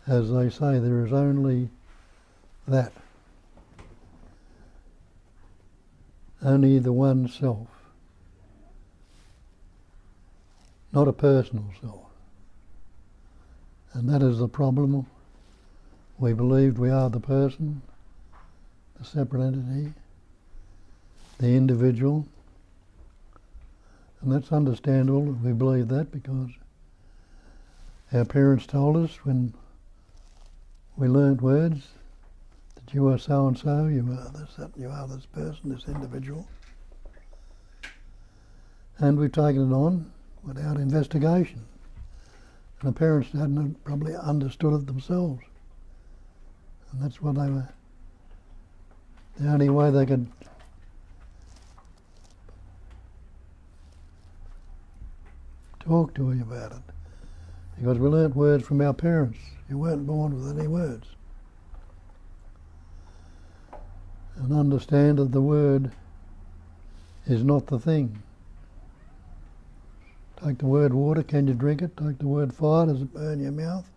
as they say, there is only that. Only the one self. Not a personal self. And that is the problem. We believed we are the person, the separate entity, the individual. And that's understandable that we believe that, because our parents told us when we learnt words that you are so and so, you are this, that, you are this person, this individual. And we've taken it on without investigation. And the parents hadn't probably understood it themselves. And that's what they were, the only way they could talk to you about it. Because we learnt words from our parents. You weren't born with any words. And understand that the word is not the thing. Take the word water, can you drink it? Take the word fire, does it burn your mouth?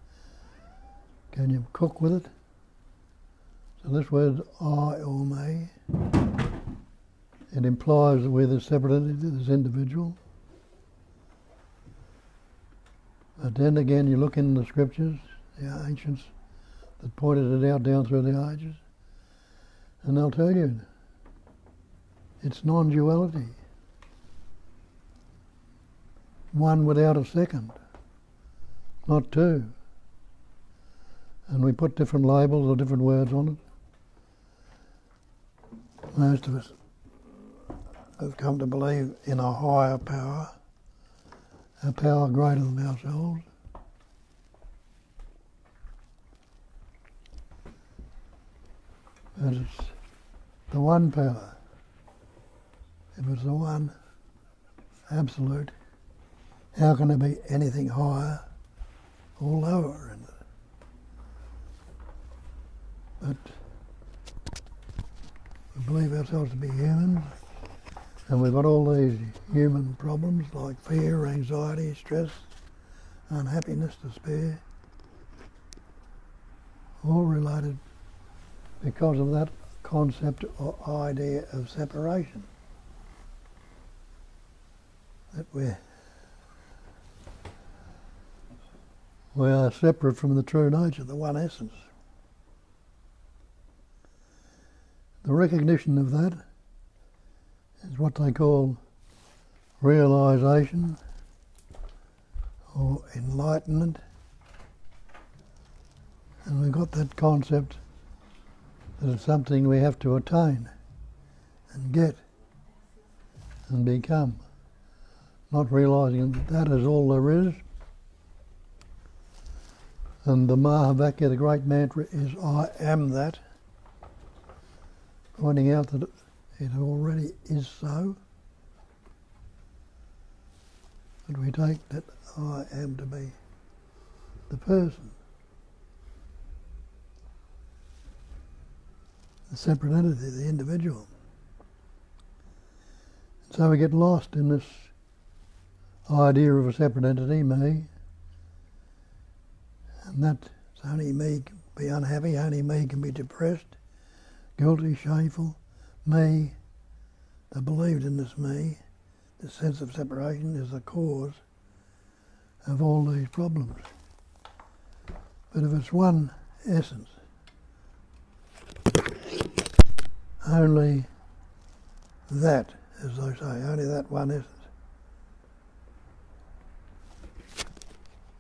Can you cook with it? So this word I or me, it implies that we're the separate entity, this individual. But then again, you look in the scriptures, the ancients that pointed it out down through the ages, and they'll tell you it's non-duality. One without a second, not two. And we put different labels or different words on it. Most of us have come to believe in a higher power, a power greater than ourselves. But it's the one power. If it's the one absolute, how can there be anything higher or lower in it? But we believe ourselves to be human, and we've got all these human problems like fear, anxiety, stress, unhappiness, despair, all related because of that concept or idea of separation. That we are separate from the true nature, the one essence. The recognition of that is what they call realization or enlightenment. And we've got that concept that it's something we have to attain and get and become, not realizing that that is all there is. And the Mahavakya, the great mantra, is I am that, pointing out that it already is so. But we take that I am to be the person, the separate entity, the individual. And so we get lost in this idea of a separate entity, me, and that only me can be unhappy, only me can be depressed, guilty, shameful. Me, the believed in this me, the sense of separation, is the cause of all these problems. But if it's one essence, only that, as they say, only that one essence.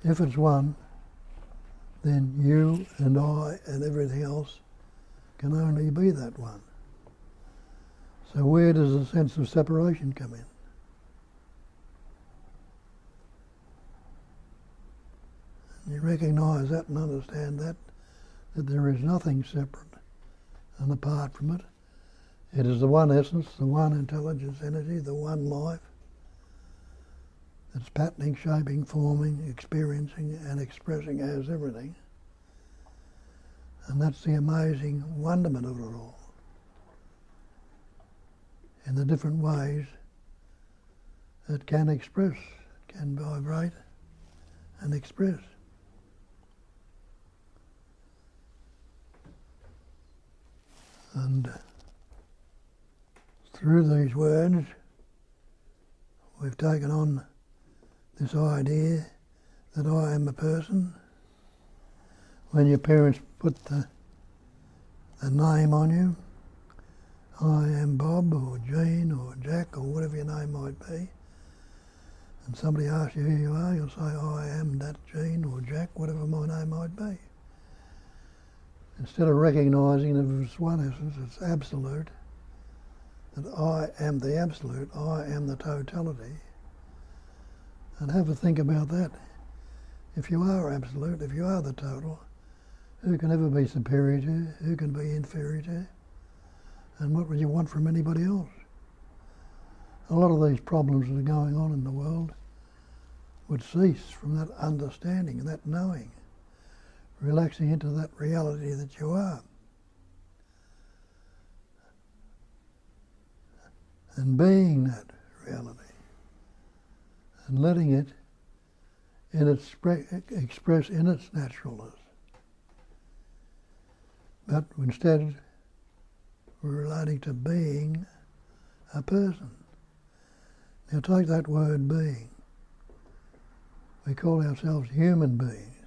If it's one, then you and I and everything else can only be that one. So where does the sense of separation come in? And you recognise that and understand that there is nothing separate and apart from it. It is the one essence, the one intelligence energy, the one life that's patterning, shaping, forming, experiencing and expressing as everything. And that's the amazing wonderment of it all. In the different ways it can express, can vibrate and express. And through these words, we've taken on this idea that I am a person. When your parents put the name on you, I am Bob or Jean or Jack or whatever your name might be, and somebody asks you who you are, you'll say, I am that Jean or Jack, whatever my name might be. Instead of recognising that it's one essence, it's absolute, that I am the absolute, I am the totality, and have a think about that. If you are absolute, if you are the total, who can ever be superior to? Who can be inferior to? And what would you want from anybody else? A lot of these problems that are going on in the world would cease from that understanding and that knowing, relaxing into that reality that you are. And being that reality and letting it express in its naturalness. But instead, we're relating to being a person. Now take that word being. We call ourselves human beings.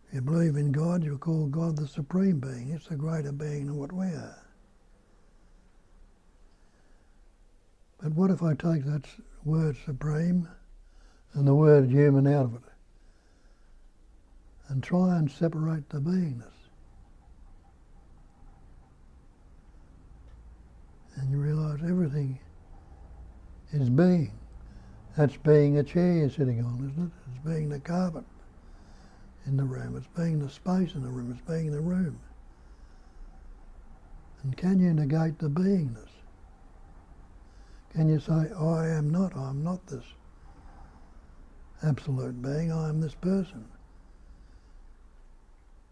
If you believe in God, you call God the supreme being. It's a greater being than what we are. But what if I take that word supreme and the word human out of it and try and separate the beingness? And you realise everything is being. That's being a chair you're sitting on, isn't it? It's being the carpet in the room. It's being the space in the room. It's being the room. And can you negate the beingness? Can you say, I'm not this absolute being, I am this person?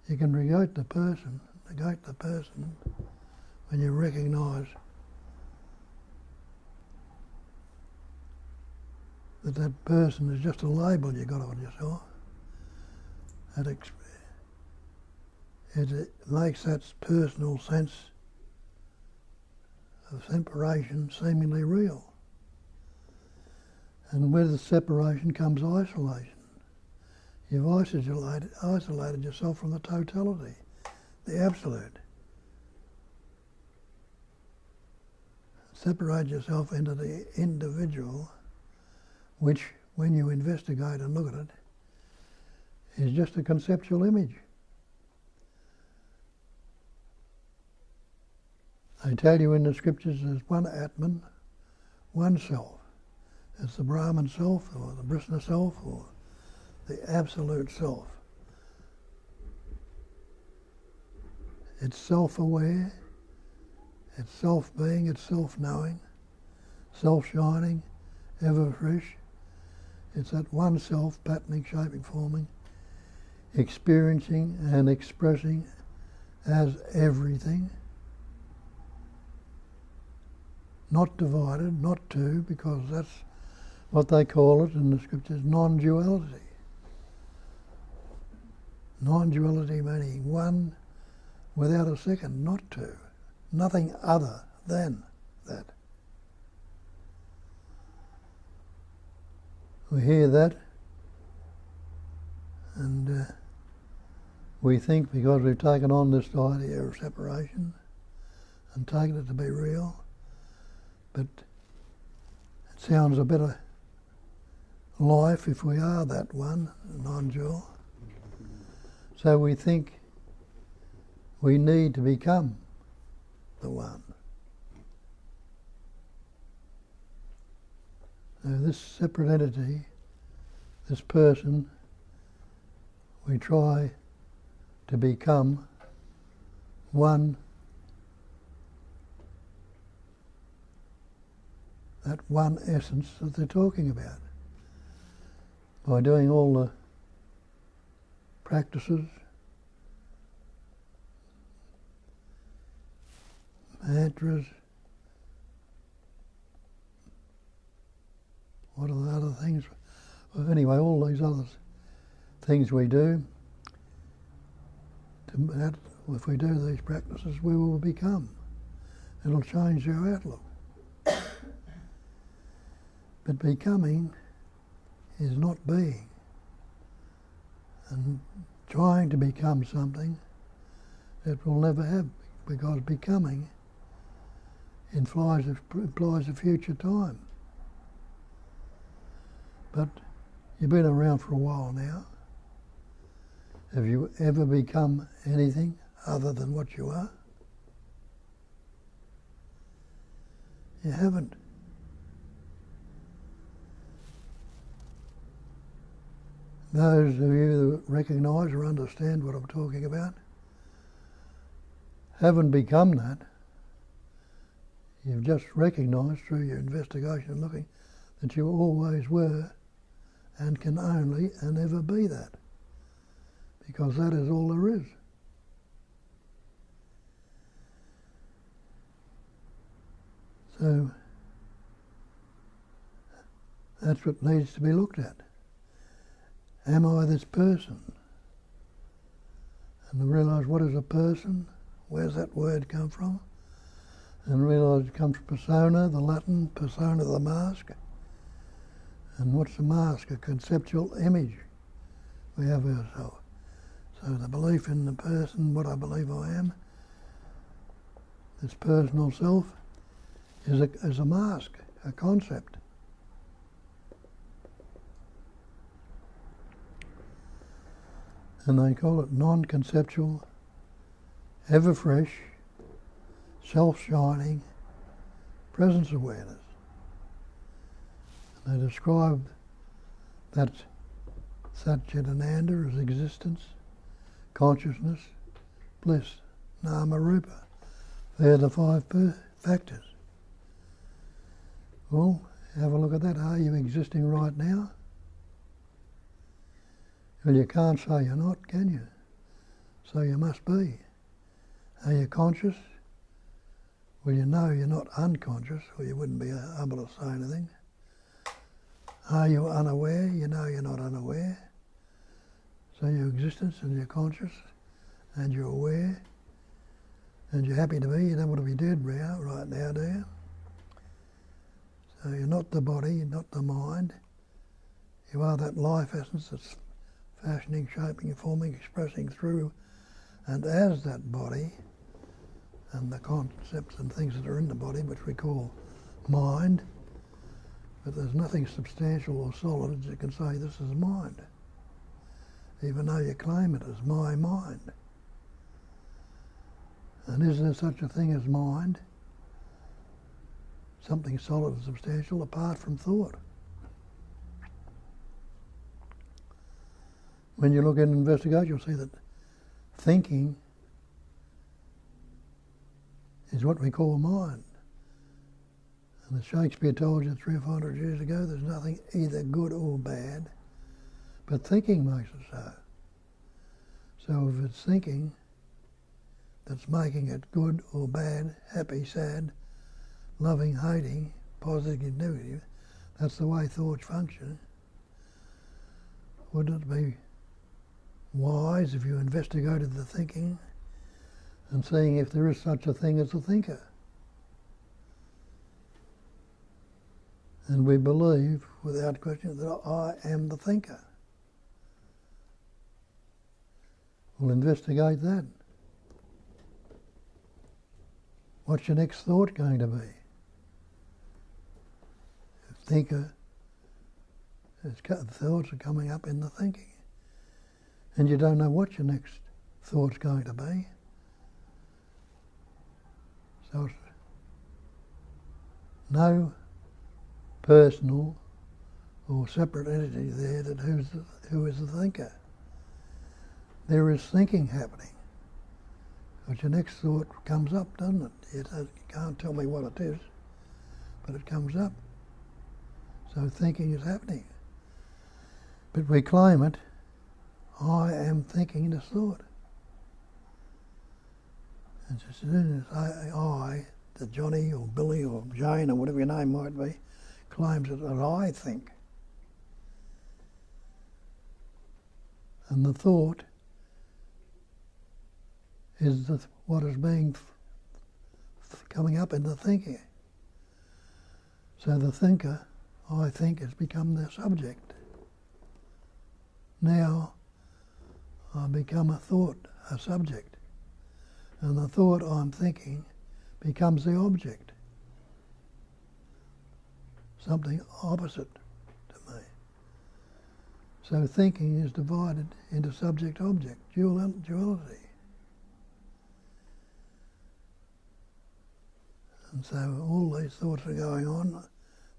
You can negate the person when you recognise that person is just a label you got on yourself. It makes that personal sense of separation seemingly real. And with the separation comes isolation. You've isolated yourself from the totality, the absolute. Separate yourself into the individual, which, when you investigate and look at it, is just a conceptual image. They tell you in the scriptures there's one Atman, one self. It's the Brahman self, or the Brishna self, or the absolute self. It's self-aware, it's self-being, it's self-knowing, self-shining, ever-fresh. It's that one self, patterning, shaping, forming, experiencing and expressing as everything. Not divided, not two, because that's what they call it in the scriptures, non-duality. Non-duality meaning one without a second, not two. Nothing other than that. We hear that and we think, because we've taken on this idea of separation and taken it to be real, but it sounds a better life if we are that one, non-dual. So we think we need to become the one. Now this separate entity, this person, we try to become one, that one essence that they're talking about, by doing all the practices, mantras, what are the other things? Well, anyway, all these other things we do, if we do these practices, we will become. It'll change our outlook. But becoming is not being. And trying to become something, it will never happen, because becoming implies a future time. But you've been around for a while now. Have you ever become anything other than what you are? You haven't. Those of you that recognise or understand what I'm talking about haven't become that. You've just recognised through your investigation and looking that you always were and can only and ever be that, because that is all there is. So that's what needs to be looked at. Am I this person? And realise, what is a person? Where's that word come from? And realise it comes from persona, the Latin persona, the mask. And what's the mask? A conceptual image we have ourselves. So the belief in the person, what I believe I am, this personal self, is a mask, a concept. And they call it non-conceptual, ever-fresh, self-shining presence awareness. And they describe that Satchitananda as existence, consciousness, bliss, nama rupa. They're the five factors. Well, have a look at that. Are you existing right now? Well, you can't say you're not, can you? So you must be. Are you conscious? Well, you know you're not unconscious, or you wouldn't be able to say anything. Are you unaware? You know you're not unaware. So your existence and you're conscious and you're aware and you're happy to be. You don't want to be dead right now, do you? So you're not the body, you're not the mind. You are that life essence that's fashioning, shaping, forming, expressing through and as that body, and the concepts and things that are in the body, which we call mind. But there's nothing substantial or solid that you can say this is mind, even though you claim it as my mind. And is there such a thing as mind? Something solid and substantial apart from thought? When you look at and investigate, you'll see that thinking is what we call mind. And as Shakespeare told you 300 or 400 years ago, there's nothing either good or bad, but thinking makes it so. So if it's thinking that's making it good or bad, happy, sad, loving, hating, positive, negative, that's the way thoughts function. Wouldn't it be wise if you investigated the thinking and seeing if there is such a thing as a thinker? And we believe, without question, that I am the thinker. We'll investigate that. What's your next thought going to be? Thinker, thoughts are coming up in the thinking. And you don't know what your next thought's going to be. So it's no personal or separate entity there that who is the thinker. There is thinking happening. But your next thought comes up, doesn't it? You can't tell me what it is, but it comes up. So thinking is happening. But we claim it, I am thinking this thought. And as soon as I, the Johnny or Billy or Jane or whatever your name might be, claims it that I think. And the thought is what is being coming up in the thinking. So the thinker, I think, has become the subject. Now I become a thought, a subject, and the thought I'm thinking becomes the object, something opposite to me. So thinking is divided into subject-object, duality. And so all these thoughts are going on.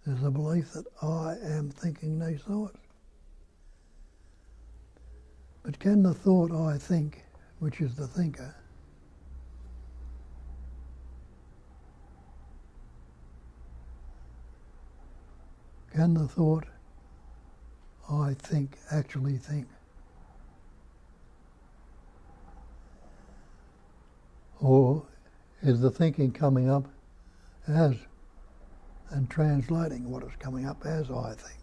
There's a belief that I am thinking these thoughts. But can the thought I think, which is the thinker, can the thought I think actually think? Or is the thinking coming up as and translating what is coming up as I think?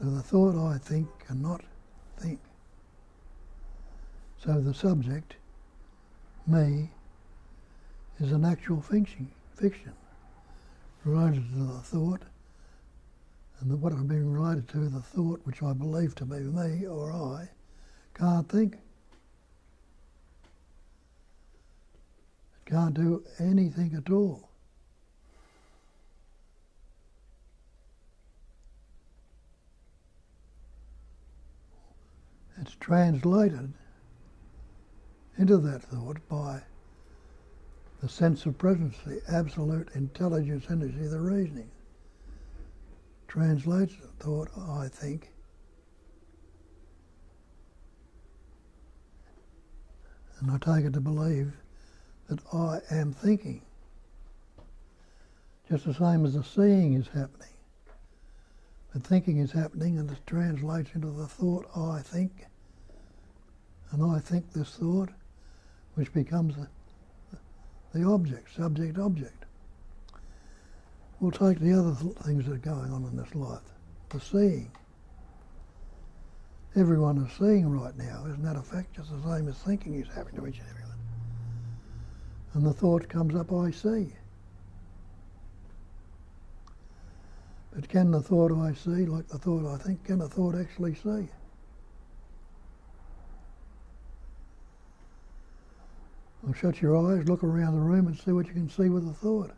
So the thought I think cannot think. So the subject, me, is an actual fiction related to the thought, and what I've been related to, the thought which I believe to be me or I, can't think. It can't do anything at all. It's translated into that thought by the sense of presence, the absolute intelligence energy, the reasoning. Translates the thought, I think, and I take it to believe that I am thinking. Just the same as the seeing is happening. The thinking is happening and it translates into the thought, I think, and I think this thought, which becomes the object, subject-object. We'll take the other things that are going on in this life. The seeing. Everyone is seeing right now. Isn't that a fact? Just the same as thinking is happening to each and everyone. And the thought comes up, I see. But can the thought I see, like the thought I think, can the thought actually see? Well, shut your eyes, look around the room and see what you can see with a thought.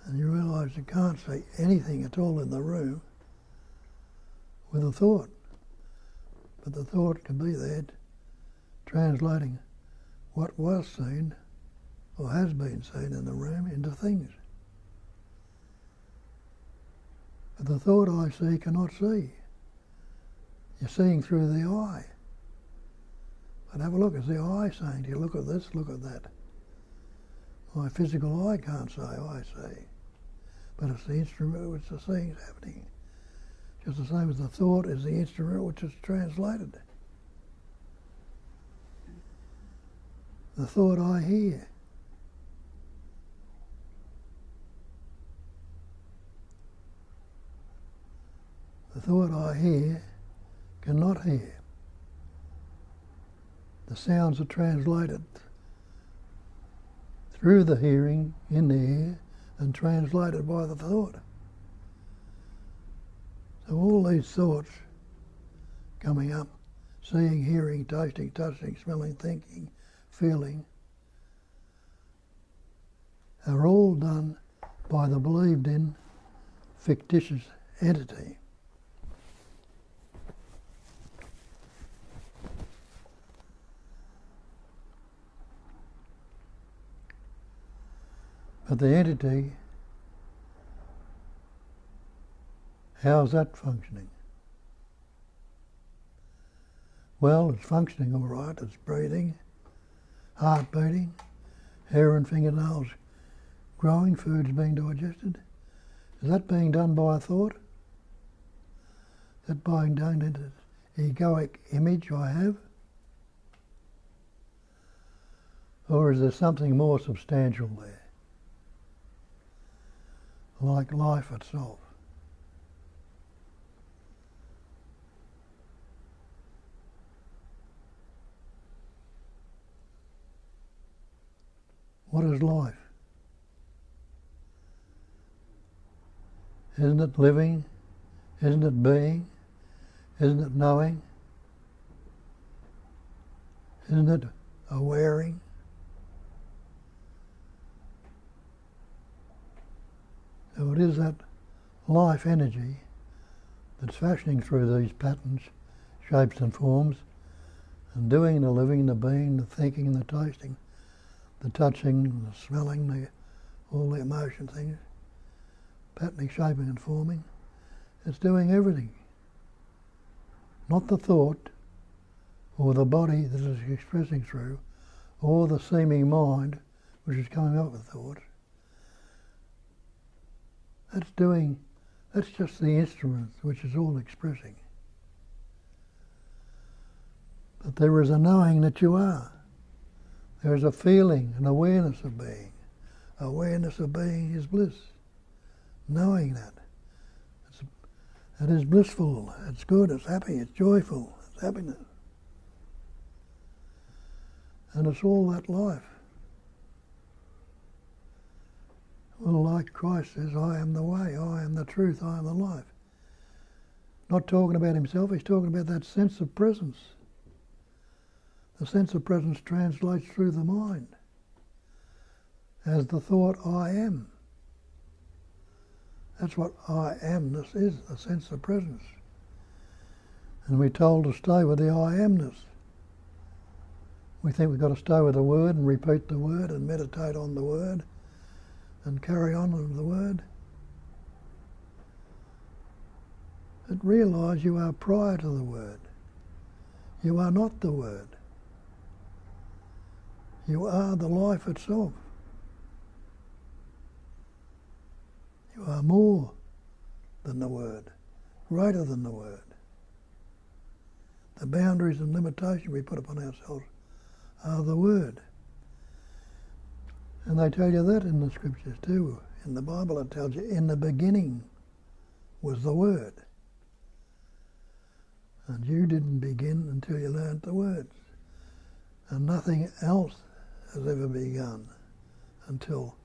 And you realise you can't see anything at all in the room with a thought. But the thought can be there translating what was seen or has been seen in the room into things. But the thought I see cannot see. You're seeing through the eye. But have a look, is the eye saying to you, look at this, look at that? My physical eye can't say, I see. But it's the instrument which the seeing is happening. Just the same as the thought is the instrument which is translated. The thought I hear. The thought I hear cannot hear. The sounds are translated through the hearing in the ear and translated by the thought. So all these thoughts coming up, seeing, hearing, tasting, touching, smelling, thinking, feeling, are all done by the believed in fictitious entity. But the entity, how's that functioning? Well, it's functioning all right. It's breathing, heart beating, hair and fingernails growing, food's being digested. Is that being done by a thought? Is that being done into the egoic image I have? Or is there something more substantial there? Like life itself. What is life? Isn't it living? Isn't it being? Isn't it knowing? Isn't it awareing? So it is that life energy that's fashioning through these patterns, shapes and forms, and doing the living, the being, the thinking, the tasting, the touching, the smelling, all the emotion things, patterning, shaping and forming. It's doing everything. Not the thought or the body that is expressing through, or the seeming mind which is coming up with thoughts. That's just the instrument which is all expressing. But there is a knowing that you are. There is a feeling, an awareness of being. Awareness of being is bliss. Knowing that. It is blissful, it's good, it's happy, it's joyful, it's happiness. And it's all that life. Well, like Christ says, I am the way, I am the truth, I am the life. Not talking about himself, he's talking about that sense of presence. The sense of presence translates through the mind as the thought I am. That's what I amness is, a sense of presence. And we're told to stay with the I amness. We think we've got to stay with the word and repeat the word and meditate on the word and carry on with the word. But realise you are prior to the word. You are not the word. You are the life itself. You are more than the word, greater than the word. The boundaries and limitations we put upon ourselves are the word. And they tell you that in the scriptures too. In the Bible it tells you, in the beginning was the word. And you didn't begin until you learnt the words. And nothing else has ever begun until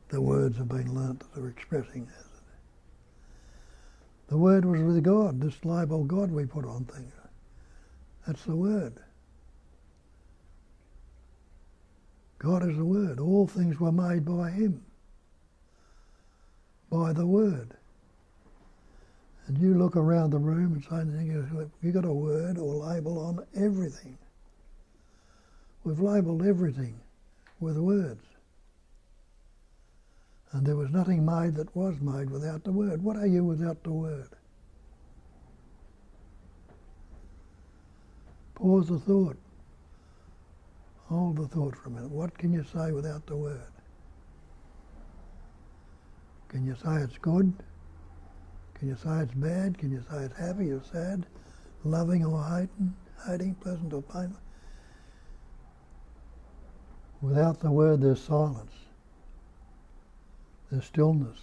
the words have been learnt that are expressing it. The word was with God, this label God we put on things. That's the word. God is the word. All things were made by him, by the word. And you look around the room and say, you got a word or label on everything. We've labelled everything with words. And there was nothing made that was made without the word. What are you without the word? Pause the thought. Hold the thought for a minute. What can you say without the word? Can you say it's good? Can you say it's bad? Can you say it's happy or sad? Loving or hating, pleasant or painful? Without the word there's silence. There's stillness.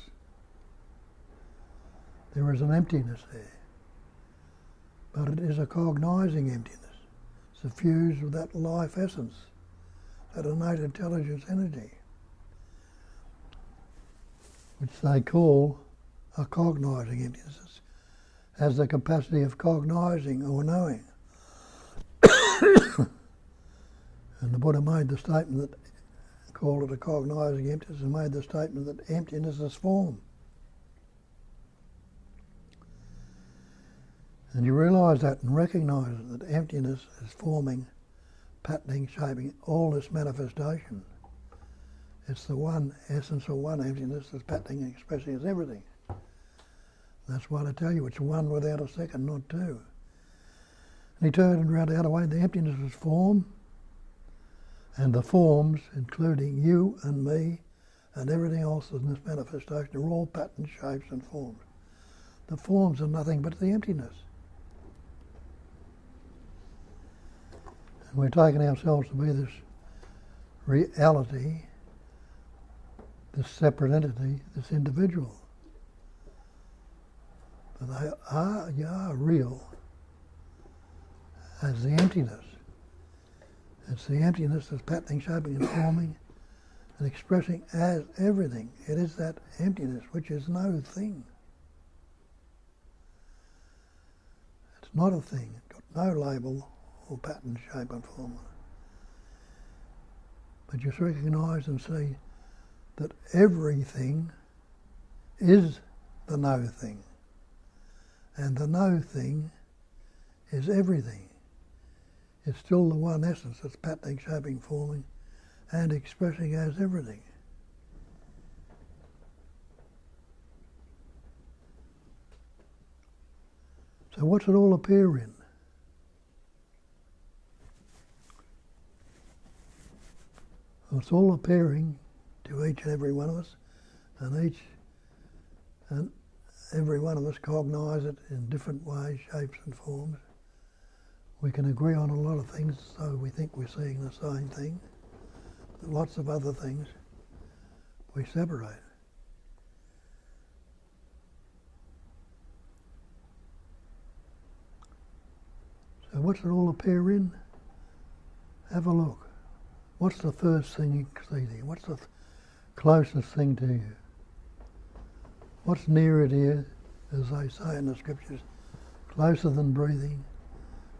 There is an emptiness there. But it is a cognizing emptiness, suffused with that life essence, that innate intelligence energy, which they call a cognizing emptiness, has the capacity of cognizing or knowing. And the Buddha made the statement that called it a cognizing emptiness and made the statement that emptiness is form. And you realise that and recognise that emptiness is forming, patterning, shaping all this manifestation. It's the one essence or one emptiness that's patterning and expressing as everything. That's why I tell you it's one without a second, not two. And he turned around the other way. The emptiness is form, and the forms, including you and me and everything else in this manifestation, are all patterns, shapes and forms. The forms are nothing but the emptiness. And we're taking ourselves to be this reality, this separate entity, this individual. But you are real as the emptiness. It's the emptiness that's patterning, shaping and forming and expressing as everything. It is that emptiness which is no thing. It's not a thing. It's got no label or pattern, shape and form. But you recognise and see that everything is the no thing. And the no thing is everything. It's still the one essence that's patterning, shaping, forming and expressing as everything. So what's it all appear in? Well, it's all appearing to each and every one of us, and each and every one of us cognise it in different ways, shapes and forms. We can agree on a lot of things, so we think we're seeing the same thing. But lots of other things we separate. So what's it all appear in? Have a look. What's the first thing you see there? What's the closest thing to you? What's nearer to you, as they say in the scriptures, closer than breathing,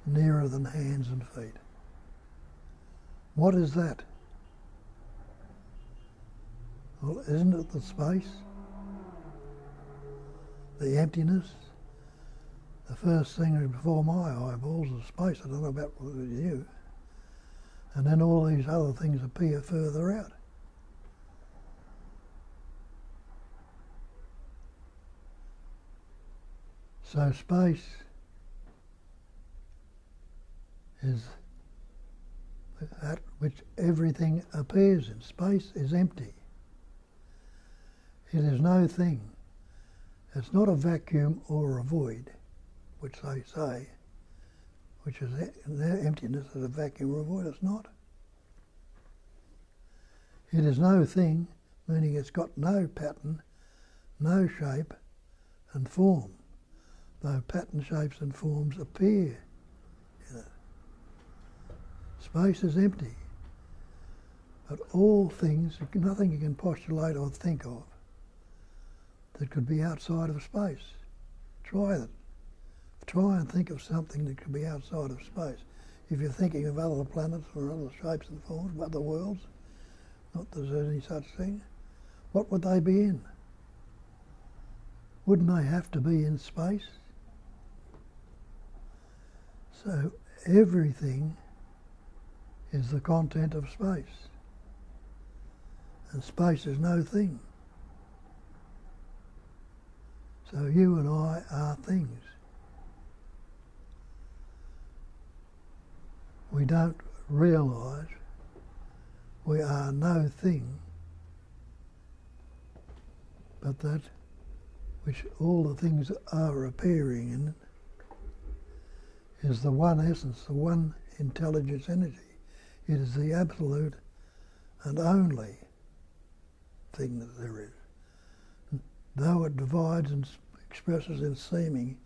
nearer than hands and feet? What is that? Well, isn't it the space? The emptiness? The first thing before my eyeballs is space. I don't know about you. And then all these other things appear further out. So space is that which everything appears in. Space is empty. It is no thing. It's not a vacuum or a void, which they say, which is emptiness is a vacuum or a void. It's not. It is no thing, meaning it's got no pattern, no shape and form, though pattern, shapes and forms appear in it. Space is empty, but all things, nothing you can postulate or think of that could be outside of space. Try it. Try and think of something that could be outside of space. If you're thinking of other planets or other shapes and forms, other worlds, not that there's any such thing, what would they be in? Wouldn't they have to be in space? So everything is the content of space. And space is no thing. So you and I are things. We don't realise we are no thing, but that which all the things are appearing in is the one essence, the one intelligence energy. It is the absolute and only thing that there is. Though it divides and expresses in seeming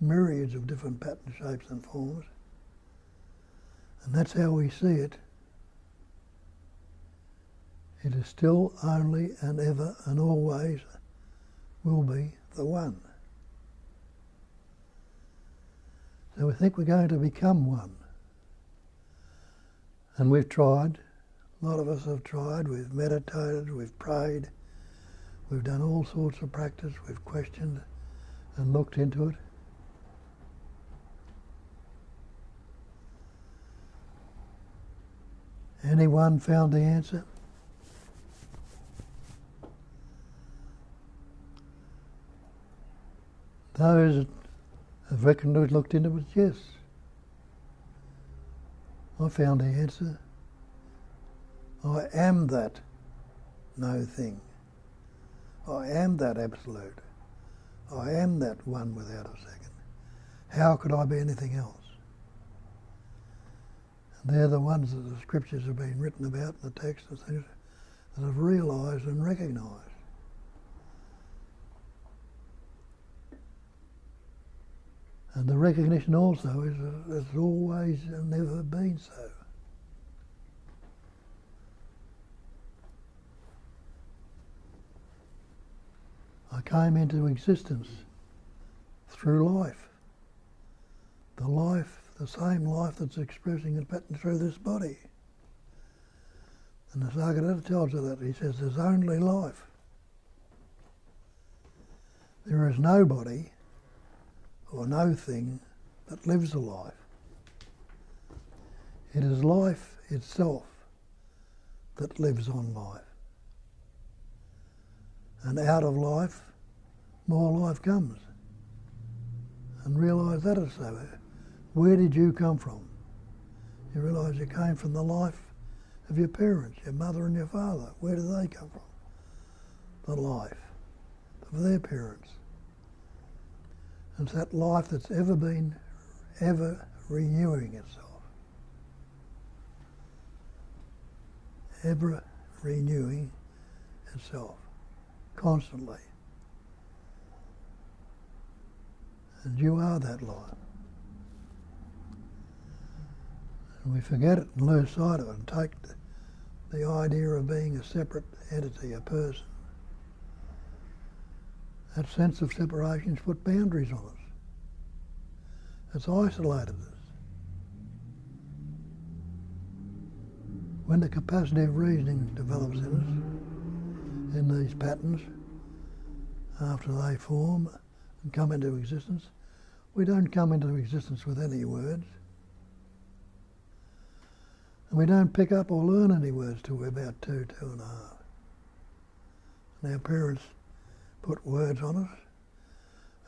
myriads of different patterns, shapes and forms, and that's how we see it, it is still only and ever and always will be the one. So we think we're going to become one. And we've tried, a lot of us have tried, we've meditated, we've prayed, we've done all sorts of practice, we've questioned and looked into it. Anyone found the answer? Those that have reckoned it, looked into it, yes. I found the answer. I am that no thing. I am that absolute. I am that one without a second. How could I be anything else? And they're the ones that the scriptures have been written about, the text and things, that have realised and recognised. And the recognition also is that it's always and never been so. came into existence through life. The same life that's expressing its pattern through this body. And Nisargadatta tells her that. He says there's only life. There is nobody or no thing that lives a life. It is life itself that lives on life. And out of life, more life comes. And realise that is so. Where did you come from? You realise you came from the life of your parents, your mother and your father. Where did they come from? The life of their parents. And it's that life that's ever been, ever renewing itself. Ever renewing itself, constantly. And you are that life. And we forget it and lose sight of it and take the idea of being a separate entity, a person. That sense of separation's put boundaries on us. It's isolated us. When the capacity of reasoning develops in us, in these patterns, after they form and come into existence, we don't come into existence with any words. And we don't pick up or learn any words till we're about 2.5. And our parents put words on us,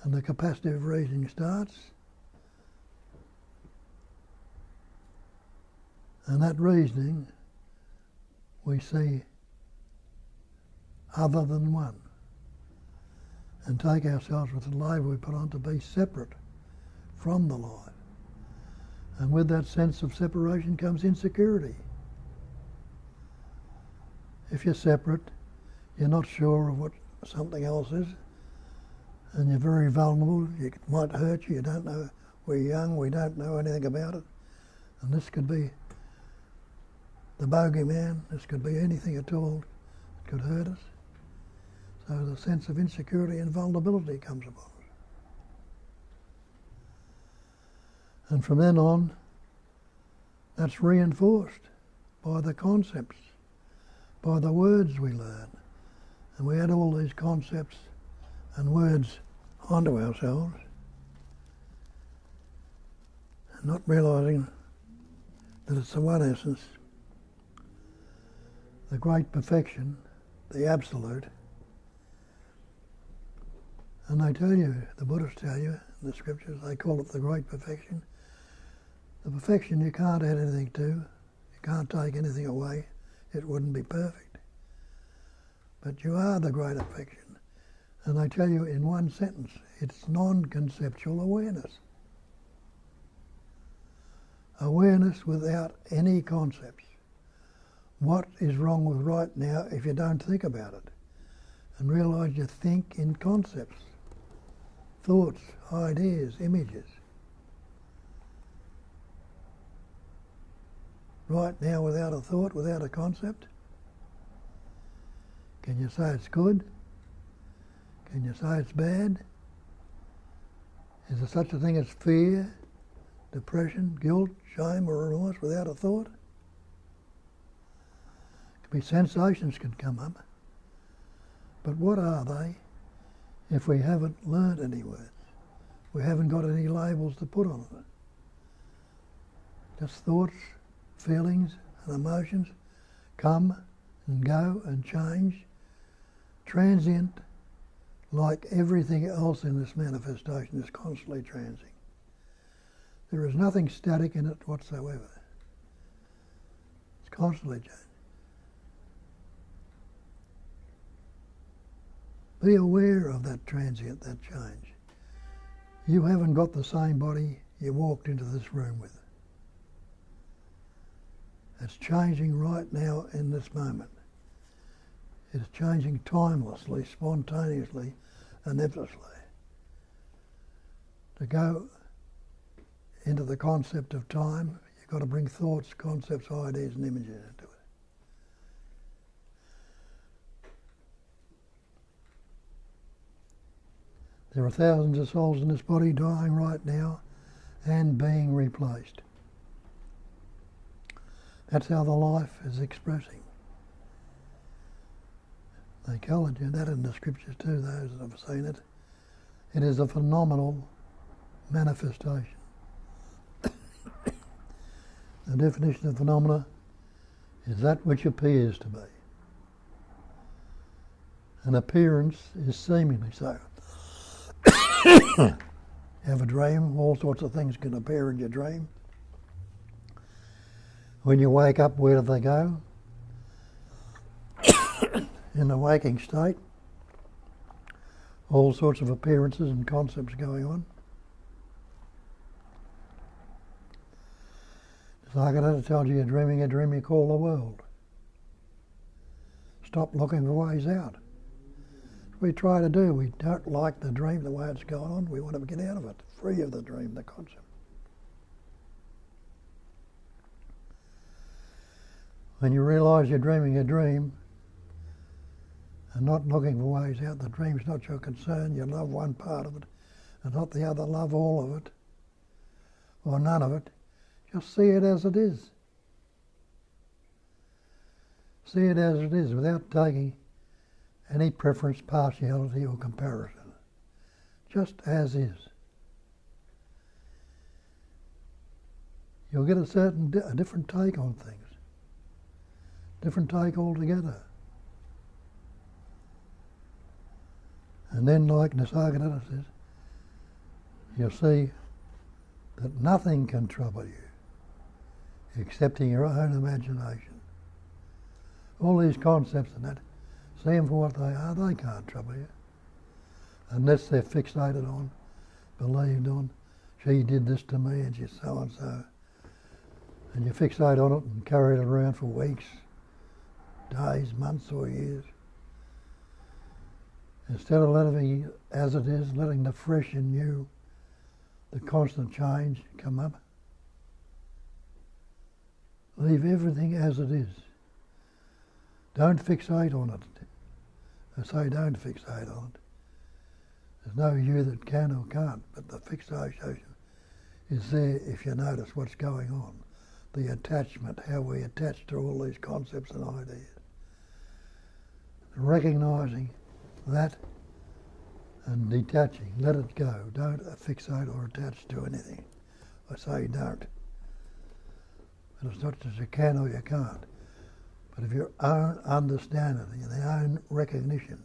and the capacity of reasoning starts. And that reasoning, we see other than one, and take ourselves with the label we put on to be separate from the life. And with that sense of separation comes insecurity. If you're separate, you're not sure of what something else is, and you're very vulnerable. It might hurt you. You don't know. We're young. We don't know anything about it. And this could be the bogeyman. This could be anything at all that could hurt us. So the sense of insecurity and vulnerability comes upon us. And from then on, that's reinforced by the concepts, by the words we learn. And we add all these concepts and words onto ourselves, and not realising that it's the one essence, the great perfection, the absolute. And they tell you, the Buddhists tell you in the scriptures, they call it the great perfection. The perfection you can't add anything to, you can't take anything away, it wouldn't be perfect. But you are the great perfection. And they tell you in one sentence, it's non-conceptual awareness. Awareness without any concepts. What is wrong with right now if you don't think about it? And realise you think in concepts, thoughts, ideas, images. Right now without a thought, without a concept? Can you say it's good? Can you say it's bad? Is there such a thing as fear, depression, guilt, shame or remorse without a thought? Could be sensations can come up. But what are they if we haven't learned any words? We haven't got any labels to put on it. Just thoughts, feelings and emotions come and go and change, transient, like everything else in this manifestation is constantly transient. There is nothing static in it whatsoever. It's constantly changing. Be aware of that transient, that change. You haven't got the same body you walked into this room with. It's changing right now in this moment. It's changing timelessly, spontaneously, and effortlessly. To go into the concept of time, you've got to bring thoughts, concepts, ideas, and images into it. There are thousands of souls in this body dying right now and being replaced. That's how the life is expressing. They call it that in the scriptures too, those that have seen it. It is a phenomenal manifestation. The definition of phenomena is that which appears to be. An appearance is seemingly so. You have a dream, all sorts of things can appear in your dream. When you wake up, where do they go? In the waking state, all sorts of appearances and concepts going on. Nisargadatta tells you you're dreaming a dream you call the world. Stop looking for ways out. We try to do. We don't like the dream the way it's going on. We want to get out of it, free of the dream, the concept. When you realise you're dreaming a dream and not looking for ways out, the dream's not your concern. You love one part of it and not the other. Love all of it or none of it. Just see it as it is. See it as it is without taking any preference, partiality or comparison. Just as is. You'll get a different take on things. Different take altogether. And then, like Nisargadatta says, you'll see that nothing can trouble you excepting your own imagination. All these concepts and that, see them for what they are, they can't trouble you. Unless they're fixated on, believed on, she did this to me and she's so and so. And you fixate on it and carry it around for weeks, days, months or years. Instead of letting it as it is, letting the fresh and new, the constant change come up. Leave everything as it is. Don't fixate on it. I say don't fixate on it. There's no you that can or can't, but the fixation is there if you notice what's going on. The attachment, how we attach to all these concepts and ideas. Recognising that and detaching, let it go. Don't fixate or attach to anything. I say don't. But it's not that you can or you can't. But of your own understanding and your own recognition,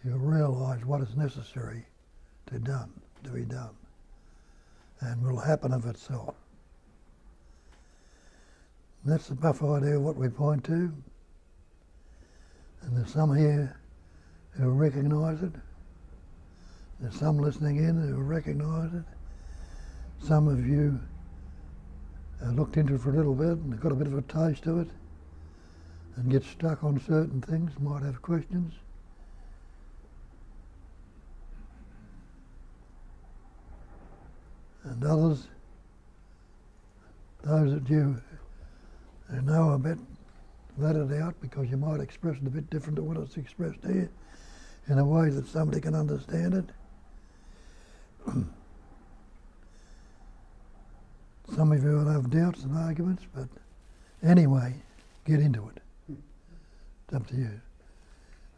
you realise what is necessary to be done, and will happen of itself. And that's the rough idea of what we point to. And there's some here who recognise it. There's some listening in who recognise it. Some of you looked into it for a little bit and got a bit of a taste of it and get stuck on certain things, might have questions. And others, those that you know a bit, let it out, because you might express it a bit different to what it's expressed here in a way that somebody can understand it. Some of you will have doubts and arguments, but anyway, get into it. It's up to you.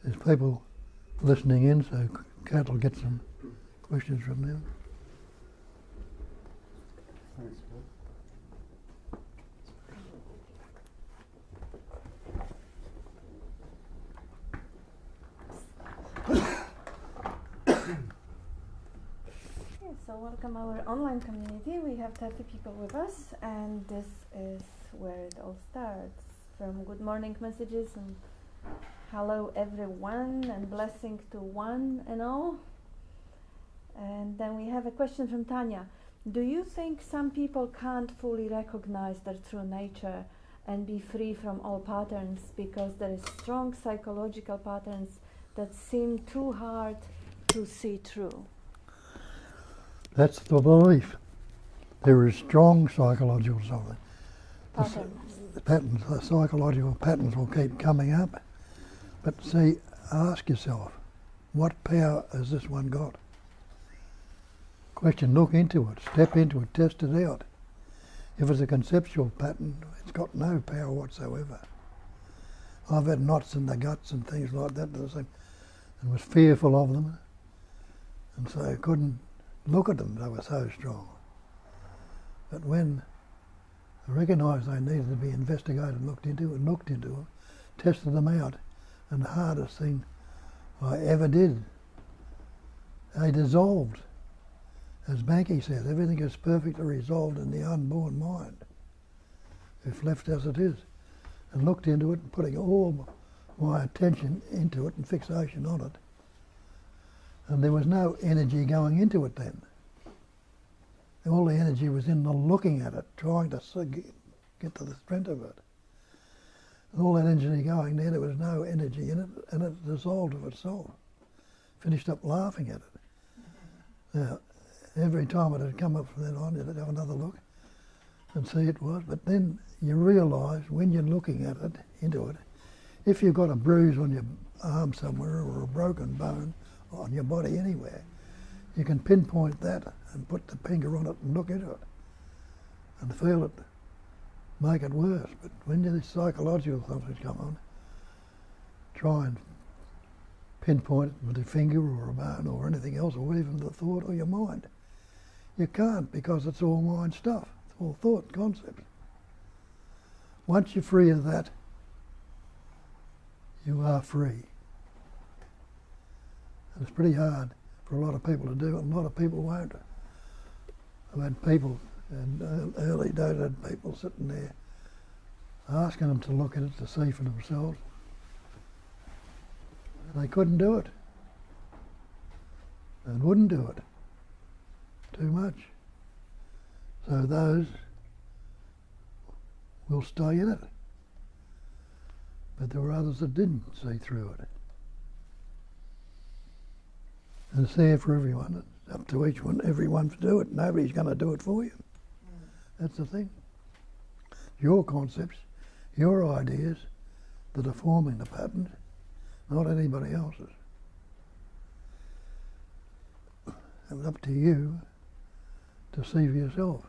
There's people listening in, so Kat will get some questions from them. Thanks, So welcome our online community. We have 30 people with us, and this is where it all starts. From good morning messages and hello everyone and blessing to one and all. And then we have a question from Tanya. Do you think some people can't fully recognize their true nature and be free from all patterns because there is strong psychological patterns that seem too hard to see through? That's the belief. There is strong psychological patterns. The psychological patterns will keep coming up. But see, ask yourself, What power has this one got? Question, look into it, step into it, test it out. If it's a conceptual pattern, it's got no power whatsoever. I've had knots in the guts and things like that, and was fearful of them, and so I couldn't look at them, they were so strong. But when I recognised they needed to be investigated, looked into them, tested them out, and the hardest thing I ever did, they dissolved. As Banky says, everything is perfectly resolved in the unborn mind, if left as it is, and looked into it and putting all my attention into it and fixation on it. And there was no energy going into it then. All the energy was in the looking at it, trying to get to the strength of it. And all that energy going there was no energy in it, and it dissolved of itself. Finished up laughing at it. Now, every time it had come up from then on, you'd have another look and see it was. But then you realise when you're looking at it, into it, if you've got a bruise on your arm somewhere or a broken bone on your body anywhere, you can pinpoint that and put the finger on it and look into it and feel it, make it worse. But when the psychological something's come on, try and pinpoint it with a finger or a bone or anything else, or even the thought or your mind. You can't, because it's all mind stuff. It's all thought concepts. Once you're free of that, you are free. And it's pretty hard for a lot of people to do it, and a lot of people won't. I've had people, in early days, had people sitting there asking them to look at it to see for themselves. And they couldn't do it. And wouldn't do it. Too much. So those will stay in it. But there were others that didn't see through it. And it's there for everyone. It's up to everyone to do it. Nobody's going to do it for you. That's the thing. Your concepts, your ideas that are forming the patterns, not anybody else's. And it's up to you to see for yourself.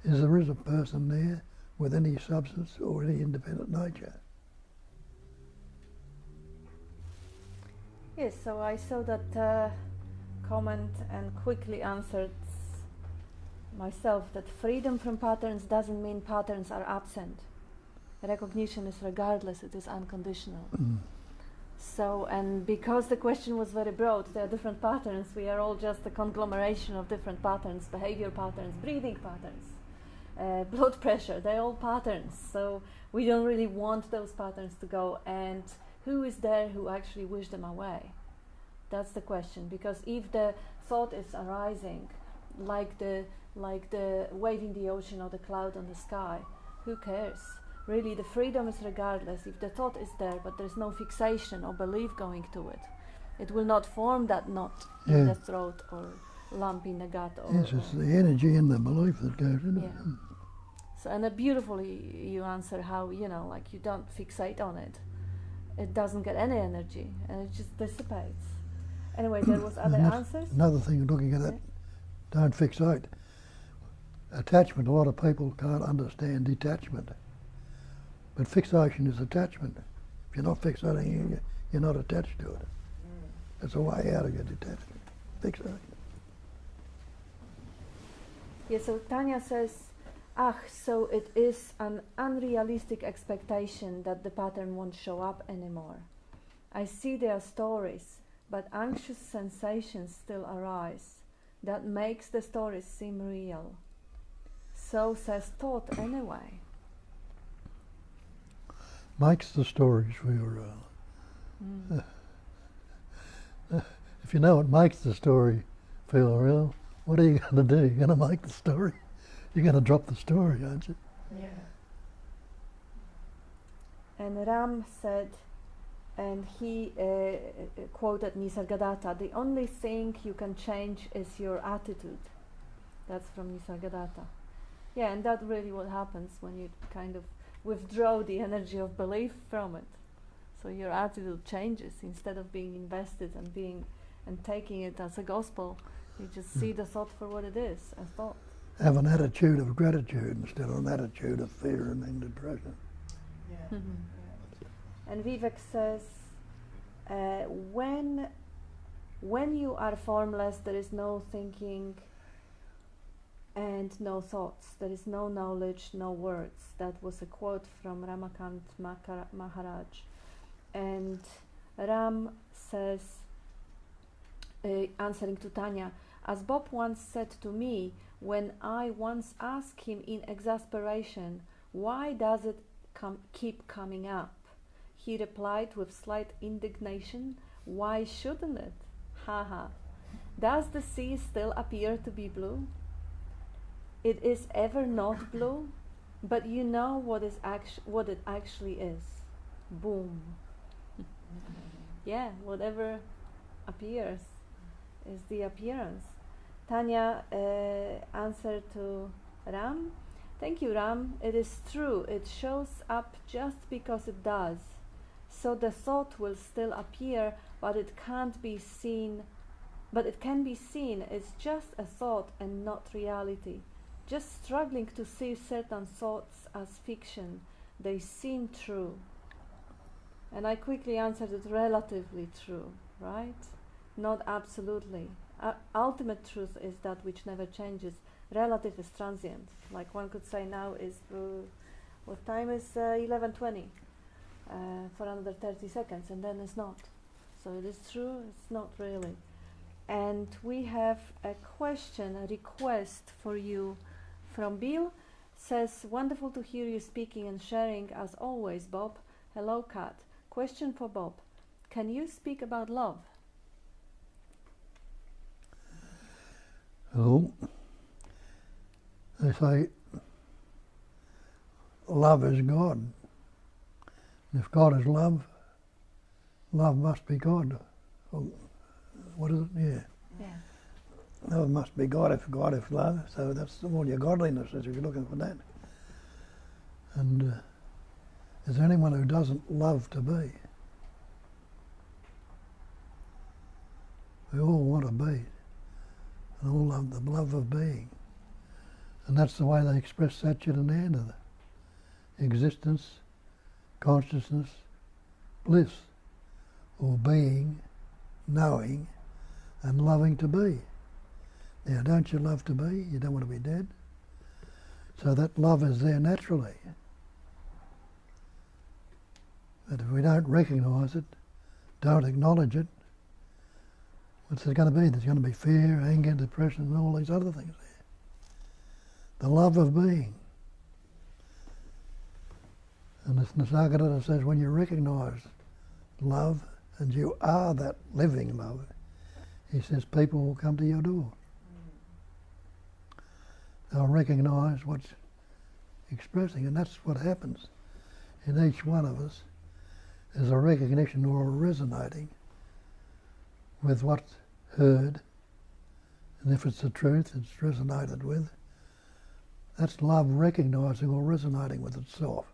There is a person there with any substance or any independent nature. Yes, so I saw that comment and quickly answered myself that freedom from patterns doesn't mean patterns are absent. Recognition is regardless, it is unconditional. So, and because the question was very broad, there are different patterns, we are all just a conglomeration of different patterns, behavior patterns, breathing patterns, blood pressure, they're all patterns. So we don't really want those patterns to go, and who is there who actually wish them away? That's the question, because if the thought is arising, like the wave in the ocean or the cloud on the sky, who cares? Really, the freedom is regardless. If the thought is there, but there's no fixation or belief going to it, it will not form that knot in the throat or lump in the gut. Yes, it's the energy and the belief that goes into it. So, and beautifully you answer how, like you don't fixate on it. It doesn't get any energy, and it just dissipates. Anyway, there was other answers. Another thing, looking at that, don't fixate. Attachment, a lot of people can't understand detachment. But fixation is attachment. If you're not fixating, you're not attached to it. That's a way out of your detachment. Fixation. Yeah, so Tanya says, so it is an unrealistic expectation that the pattern won't show up anymore. I see there are stories, but anxious sensations still arise. That makes the stories seem real. So says thought anyway. Makes the stories feel real. If you know what makes the story feel real, what are you going to do? You're going to make the story. You're going to drop the story, aren't you? Yeah. And Ram said, and he quoted Nisargadatta, the only thing you can change is your attitude. That's from Nisargadatta. Yeah, and that's really what happens when you kind of withdraw the energy of belief from it. So your attitude changes. Instead of being invested and taking it as a gospel, you just see the thought for what it is, a thought. Have an attitude of gratitude instead of an attitude of fear and depression. Yeah. And Vivek says, when you are formless, there is no thinking and no thoughts. There is no knowledge, no words. That was a quote from Ramana Maharishi. And Ram says, answering to Tanya, as Bob once said to me, when I once asked him in exasperation, why does it keep coming up? He replied with slight indignation, why shouldn't it? Haha. Does the sea still appear to be blue? It is ever not blue, but you know what it actually is. Boom. Yeah, whatever appears is the appearance. Tanya answered to Ram, thank you, Ram. It is true. It shows up just because it does. So the thought will still appear, but it can't be seen. But it can be seen. It's just a thought and not reality. Just struggling to see certain thoughts as fiction. They seem true. And I quickly answered it, relatively true, right? Not absolutely. Ultimate truth is that which never changes. Relative is transient. Like one could say now is, what time is 11:20? For another 30 seconds, and then it's not. So it is true, it's not really. And we have a question, a request for you from Bill. Says, wonderful to hear you speaking and sharing as always, Bob. Hello, Kat. Question for Bob. Can you speak about love? Oh, they say love is God. And if God is love, love must be God. Well, what is it? Yeah. Love must be God if love. So that's all your godliness is if you're looking for that. And is there anyone who doesn't love to be? We all want to be. And all love the love of being. And that's the way they express Satchit and Ananda. Existence, consciousness, bliss, or being, knowing, and loving to be. Now, don't you love to be? You don't want to be dead. So that love is there naturally. But if we don't recognise it, don't acknowledge it, what's there going to be? There's going to be fear, anger, depression, and all these other things there. The love of being. And as Nisargadatta says, when you recognise love, and you are that living love, he says people will come to your door. They'll recognise what's expressing, and that's what happens in each one of us. There's a recognition or a resonating with what's heard, and if it's the truth, it's resonated with. That's love recognising or resonating with itself.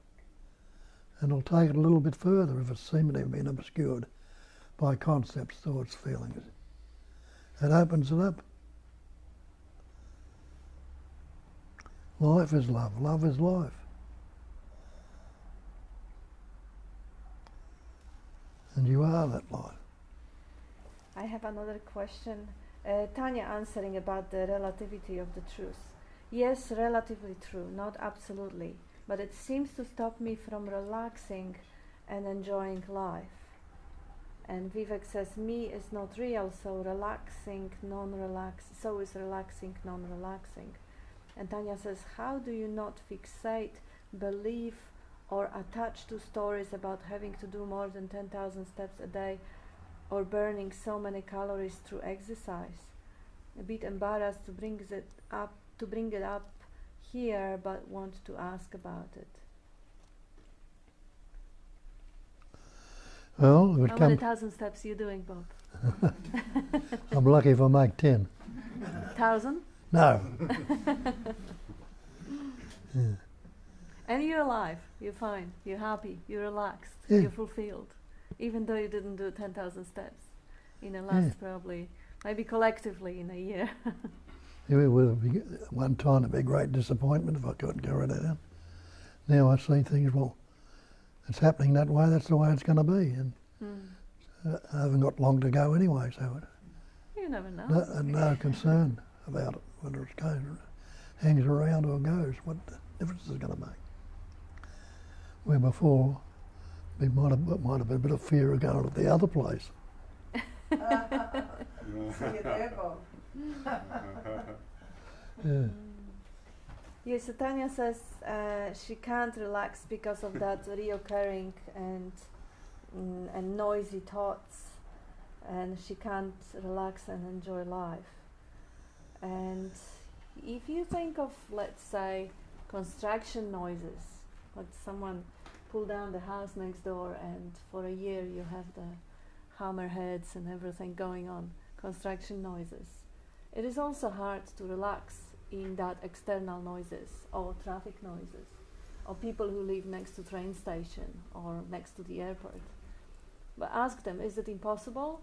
And it'll take it a little bit further if it's seemingly been obscured by concepts, thoughts, feelings. It opens it up. Life is love. Love is life. And you are that life. I have another question. Tanya answering about the relativity of the truth. Yes, relatively true, not absolutely. But it seems to stop me from relaxing and enjoying life. And Vivek says, me is not real, so relaxing, so is relaxing, non-relaxing. And Tanya says, how do you not fixate, believe, or attach to stories about having to do more than 10,000 steps a day or burning so many calories through exercise? A bit embarrassed to bring it up here, but want to ask about it. Well, how many thousand steps are you doing, Bob? I'm lucky if I make 10. 1,000? No. And you're alive, you're fine, you're happy, you're relaxed, Yeah. you're fulfilled. even though you didn't do 10,000 steps in the last probably, maybe collectively in a year. It would be one time a big great disappointment if I couldn't go right down. Now I see things, well, it's happening that way, that's the way it's going to be. And I haven't got long to go anyway, so you never know. No concern about it, whether it goes, hangs around or goes, what difference is it going to make? Where before, we might have been a bit of fear of going to the other place. See you there, Bob. Yes, so Tanya says she can't relax because of that reoccurring and noisy thoughts, and she can't relax and enjoy life. And if you think of, let's say, construction noises, like someone pull down the house next door and for a year you have the hammerheads and everything going on, construction noises. It is also hard to relax in that external noises or traffic noises or people who live next to train station or next to the airport. But ask them, is it impossible?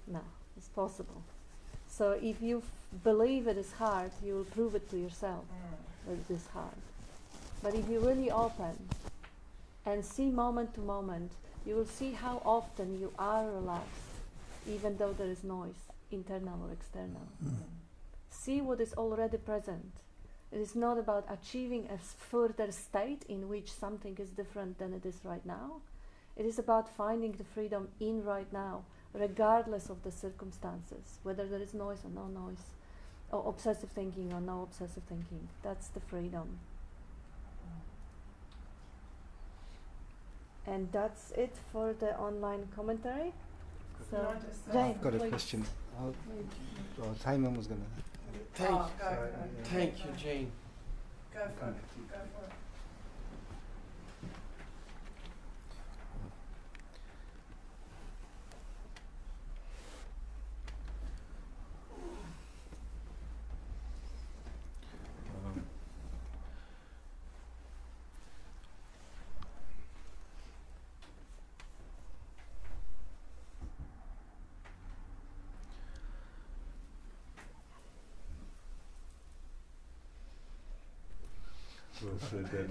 No, it's possible. So if you believe it is hard, you will prove it to yourself that it is hard. But if you really open and see moment to moment, you will see how often you are relaxed, even though there is noise, internal or external. See what is already present. It is not about achieving a further state in which something is different than it is right now. It is about finding the freedom in right now, regardless of the circumstances, whether there is noise or no noise, or obsessive thinking or no obsessive thinking. That's the freedom. And that's it for the online commentary. So, Jane, I've got a please. question. Simon was going to... Thank you, Jane. Go for it.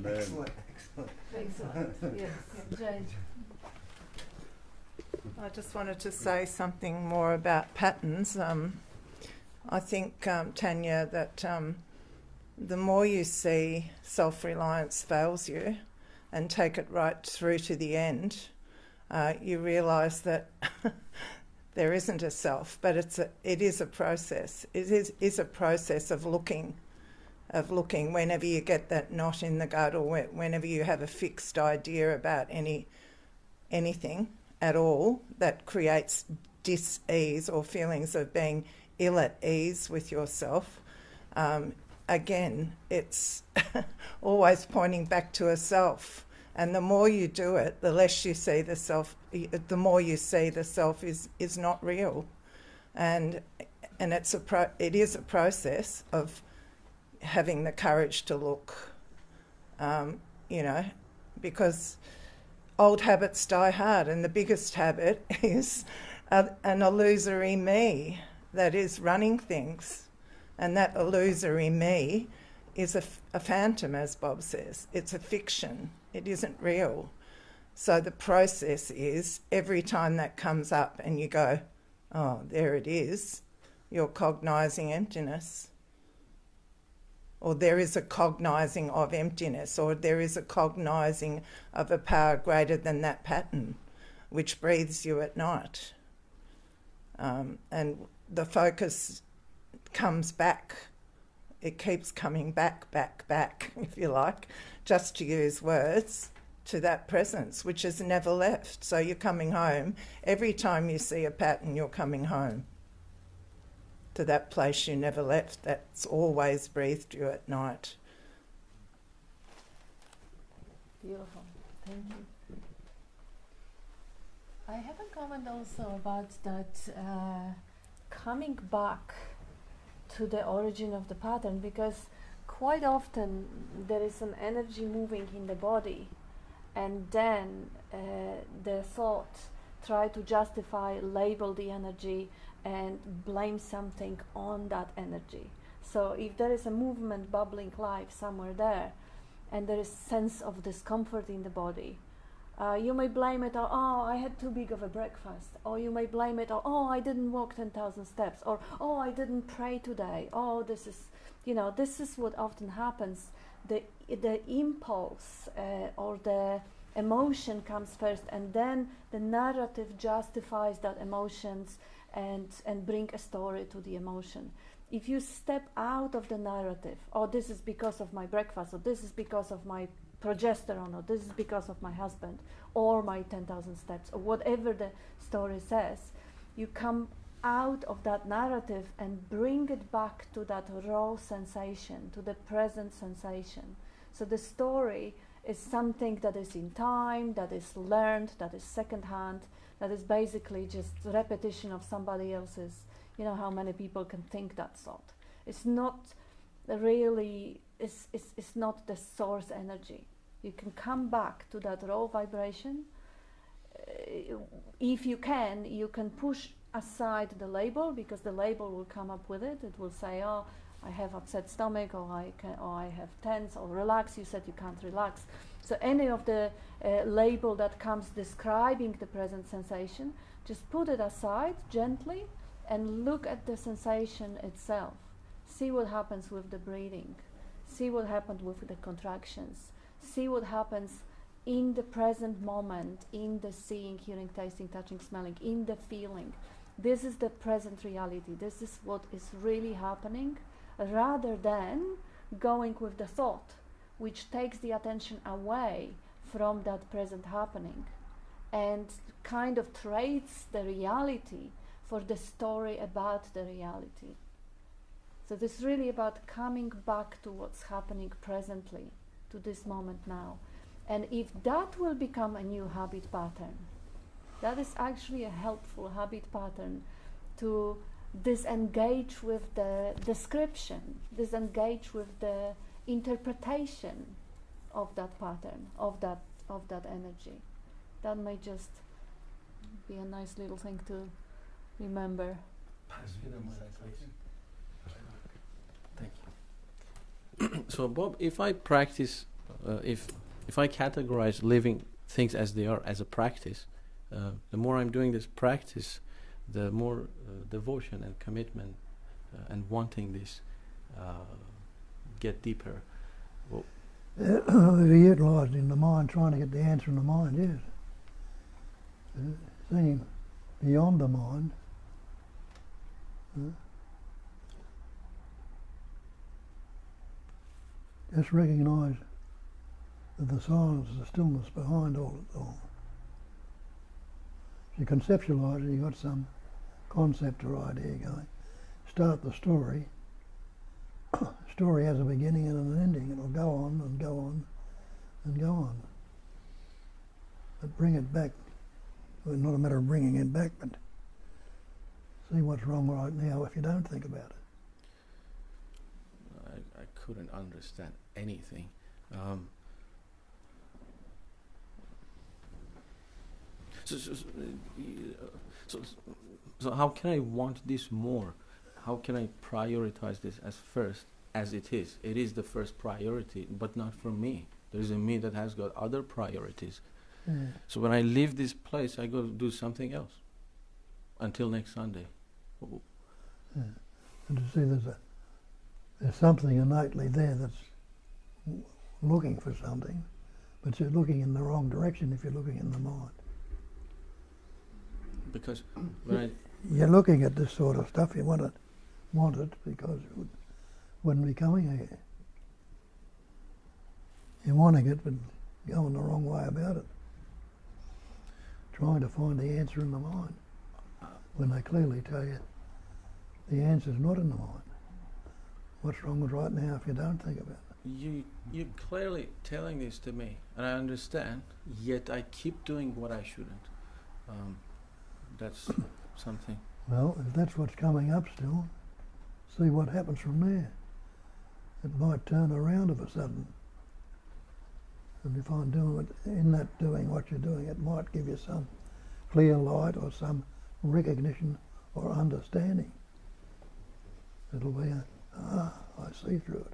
Excellent. Excellent. Yes, Jane. I just wanted to say something more about patterns. I think, Tanya, that the more you see self-reliance fails you and take it right through to the end, you realise that there isn't a self, but it is a process. It is a process of looking whenever you get that knot in the gut or whenever you have a fixed idea about anything at all that creates dis-ease or feelings of being ill at ease with yourself. Again, it's always pointing back to a self. And the more you do it, the less you see the self, the more you see the self is not real. And it is a process of having the courage to look, because old habits die hard, and the biggest habit is an illusory me that is running things. And that illusory me is a phantom, as Bob says. It's a fiction. It isn't real. So the process is every time that comes up and you go, oh, there it is, you're cognising emptiness. Or there is a cognising of emptiness, or there is a cognising of a power greater than that pattern, which breathes you at night. And the focus comes back. It keeps coming back, if you like, just to use words, to that presence, which has never left. So you're coming home. Every time you see a pattern, you're coming home to that place you never left, that's always breathed you at night. Beautiful. Thank you. I have a comment also about that coming back to the origin of the pattern, because quite often there is an energy moving in the body, and then the thought try to justify, label the energy, and blame something on that energy. So if there is a movement, bubbling life somewhere there, and there is sense of discomfort in the body, you may blame it, oh, I had too big of a breakfast. Or you may blame it, oh, I didn't walk 10,000 steps. Or, oh, I didn't pray today. Oh, this is what often happens. The impulse or the emotion comes first, and then the narrative justifies that emotions and bring a story to the emotion. If you step out of the narrative, oh, this is because of my breakfast, or this is because of my progesterone, or this is because of my husband, or my 10,000 steps, or whatever the story says, you come out of that narrative and bring it back to that raw sensation, to the present sensation. So the story is something that is in time, that is learned, that is secondhand, that is basically just repetition of somebody else's. You know how many people can think that thought. It's not really, it's not the source energy. You can come back to that raw vibration. If you can push aside the label, because the label will come up with it. It will say, oh, I have upset stomach, or I have tense, or relax. You said you can't relax. So any of the label that comes describing the present sensation, just put it aside gently and look at the sensation itself. See what happens with the breathing. See what happened with the contractions. See what happens in the present moment, in the seeing, hearing, tasting, touching, smelling, in the feeling. This is the present reality. This is what is really happening, rather than going with the thought, which takes the attention away from that present happening and kind of trades the reality for the story about the reality. So this is really about coming back to what's happening presently, to this moment now. And if that will become a new habit pattern, that is actually a helpful habit pattern to disengage with the description, disengage with the interpretation of that pattern, of that energy. That may just be a nice little thing to remember. Thank you. So Bob, if I practice, if I categorize living things as they are as a practice, the more I'm doing this practice, the more devotion and commitment and wanting this get deeper. Well, if you're utilising the mind, trying to get the answer in the mind, yes. Seeing beyond the mind. Just recognise that the silence is the stillness behind all it all. If you conceptualise it, you've got some concept or idea going. Start the story. Story has a beginning and an ending. It'll go on and go on and go on. But bring it back. Well, not a matter of bringing it back, but see what's wrong right now if you don't think about it. I couldn't understand anything. So how can I want this more? How can I prioritize this as first, as it is? It is the first priority, but not for me. There is a me that has got other priorities. Yeah. So when I leave this place, I go do something else until next Sunday. Yeah. And to see there's something innately there that's looking for something, but you're looking in the wrong direction if you're looking in the mind. Because when you're looking at this sort of stuff, you want it because it wouldn't be coming here. You're wanting it, but going the wrong way about it. Trying to find the answer in the mind, when they clearly tell you the answer's not in the mind. What's wrong with right now if you don't think about it? You're clearly telling this to me, and I understand, yet I keep doing what I shouldn't. That's something. Well, if that's what's coming up still, see what happens from there. It might turn around of a sudden. And you find in that doing what you're doing, it might give you some clear light or some recognition or understanding. It'll be I see through it.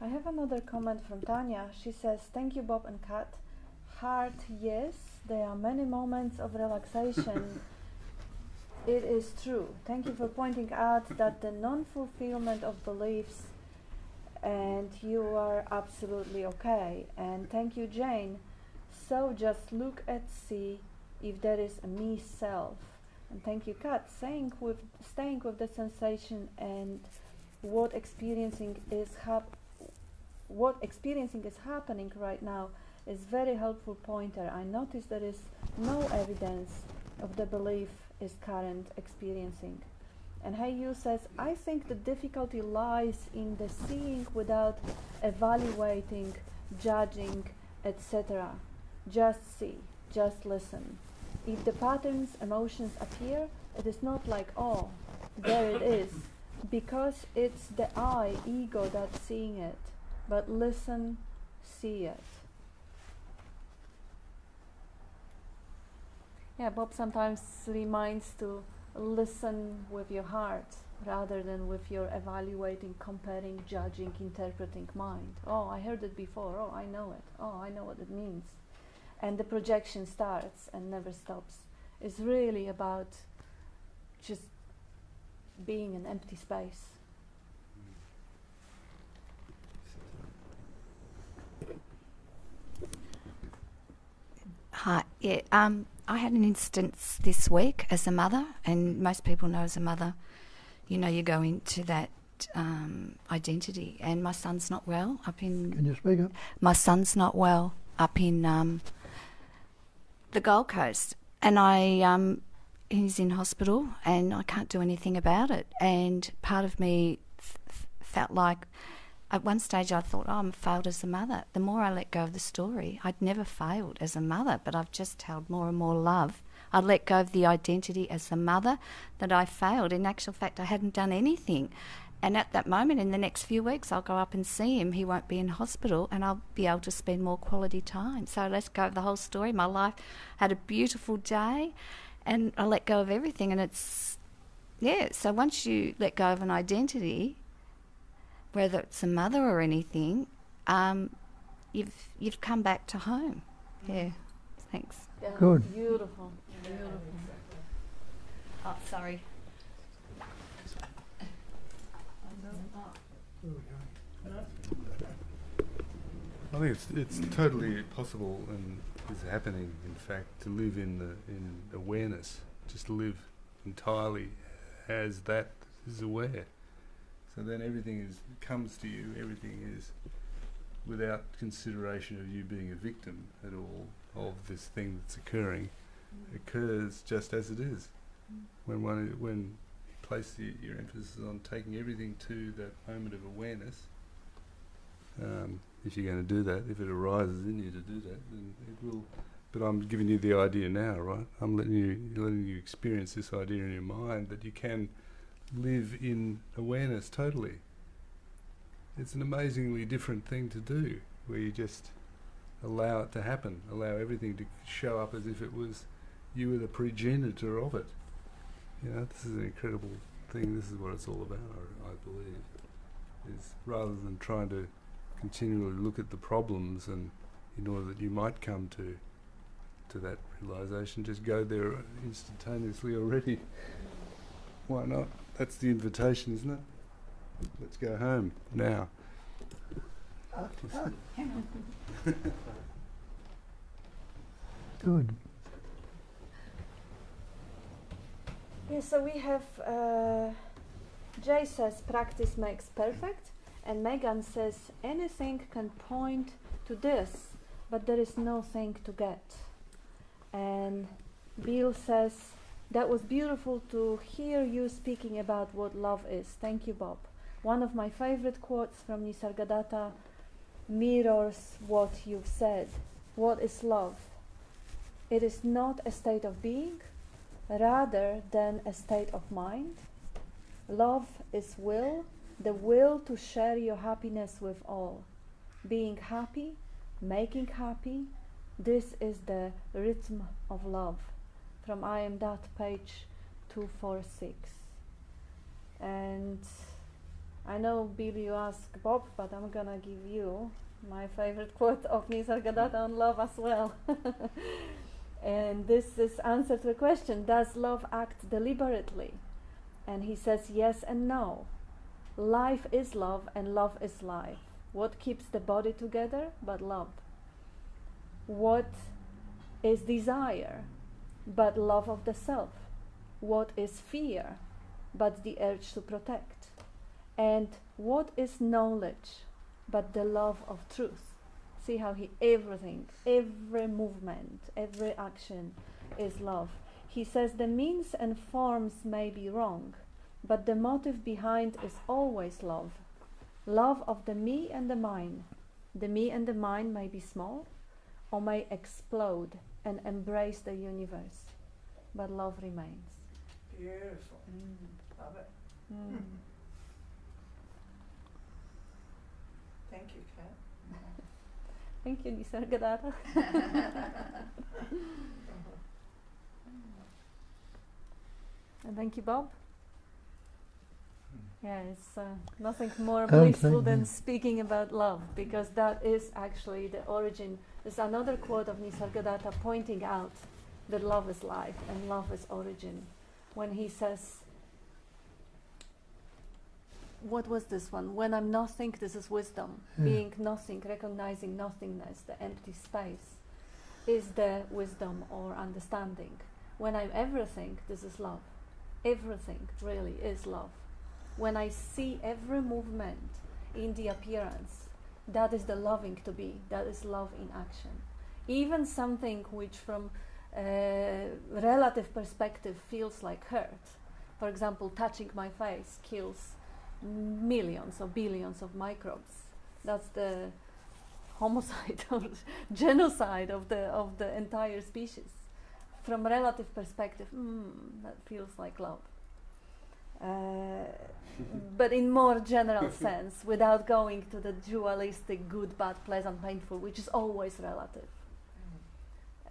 I have another comment from Tanya. She says, thank you, Bob and Kat. Heart, yes, there are many moments of relaxation. It is true. Thank you for pointing out that the non-fulfillment of beliefs, and you are absolutely okay. And thank you, Jane. So just look at see if there is a me self. And thank you, Kat. Staying with the sensation and what experiencing is happening right now is very helpful pointer. I noticed there is no evidence of the belief is current experiencing. And Heiyu says, I think the difficulty lies in the seeing without evaluating, judging, etc. Just see, just listen. If the patterns, emotions appear, it is not like, oh, there it is, because it's the I, ego, that's seeing it. But listen, see it. Yeah, Bob sometimes reminds to listen with your heart rather than with your evaluating, comparing, judging, interpreting mind. Oh, I heard it before. Oh, I know it. Oh, I know what it means. And the projection starts and never stops. It's really about just being an empty space. Hi. Yeah. I had an instance this week as a mother, and most people know as a mother, you know, you go into that identity. And my son's not well up in. Can you speak up? My son's not well up in the Gold Coast, and he's in hospital, and I can't do anything about it. And part of me felt like. At one stage I thought, I'm failed as a mother. The more I let go of the story, I'd never failed as a mother, but I've just held more and more love. I let go of the identity as a mother that I failed. In actual fact, I hadn't done anything. And at that moment, in the next few weeks, I'll go up and see him. He won't be in hospital, and I'll be able to spend more quality time. So I let go of the whole story. My life had a beautiful day, and I let go of everything. And it's, yeah, so once you let go of an identity, whether it's a mother or anything, you've come back to home. Yeah, thanks. Yeah, Good. Beautiful. Beautiful. Oh, sorry. I think it's totally possible and is happening, in fact, to live in awareness, just live entirely as that is aware. So then everything comes to you, everything is without consideration of you being a victim at all of this thing that's occurring. It occurs just as it is. When you place your emphasis on taking everything to that moment of awareness, if you're going to do that, if it arises in you to do that, then it will. But I'm giving you the idea now, right? I'm letting you experience this idea in your mind that you can live in awareness totally. It's an amazingly different thing to do, where you just allow it to happen, allow everything to show up as if it was you were the progenitor of it. You know, this is an incredible thing. This is what it's all about, I believe. Is rather than trying to continually look at the problems, and in order that you might come to that realization, just go there instantaneously already. Why not? That's the invitation, isn't it? Let's go home now. Good. Yeah, so we have, Jay says practice makes perfect, and Megan says anything can point to this, but there is no thing to get. And Bill says, that was beautiful to hear you speaking about what love is. Thank you, Bob. One of my favorite quotes from Nisargadatta mirrors what you've said. What is love? It is not a state of being, rather than a state of mind. Love is will, the will to share your happiness with all. Being happy, making happy, this is the rhythm of love. From I Am That, page 246. And I know, Bill, you asked Bob, but I'm gonna give you my favorite quote of Nisargadatta on love as well. And this is answer to the question, does love act deliberately? And he says yes and no. Life is love and love is life. What keeps the body together but love? What is desire but love of the self? What is fear but the urge to protect? And what is knowledge but the love of truth? See how everything, every movement, every action is love. He says the means and forms may be wrong, but the motive behind is always love. Love of the me and the mine. The me and the mine may be small or may explode and embrace the universe, but love remains. Beautiful. Love it. Thank you, Kat. Thank you, Nisargadatta. And thank you, Bob. Yeah, it's nothing more blissful than speaking about love, because that is actually the origin. There's another quote of Nisargadatta pointing out that love is life and love is origin. When he says, what was this one? When I'm nothing, this is wisdom. Being nothing, recognizing nothingness, the empty space, is the wisdom or understanding. When I'm everything, this is love. Everything really is love. When I see every movement in the appearance, that is the loving to be. That is love in action. Even something which from a relative perspective feels like hurt. For example, touching my face kills millions or billions of microbes. That's the homicide or genocide of the entire species. From a relative perspective, that feels like love. But in more general sense, without going to the dualistic good, bad, pleasant, painful, which is always relative.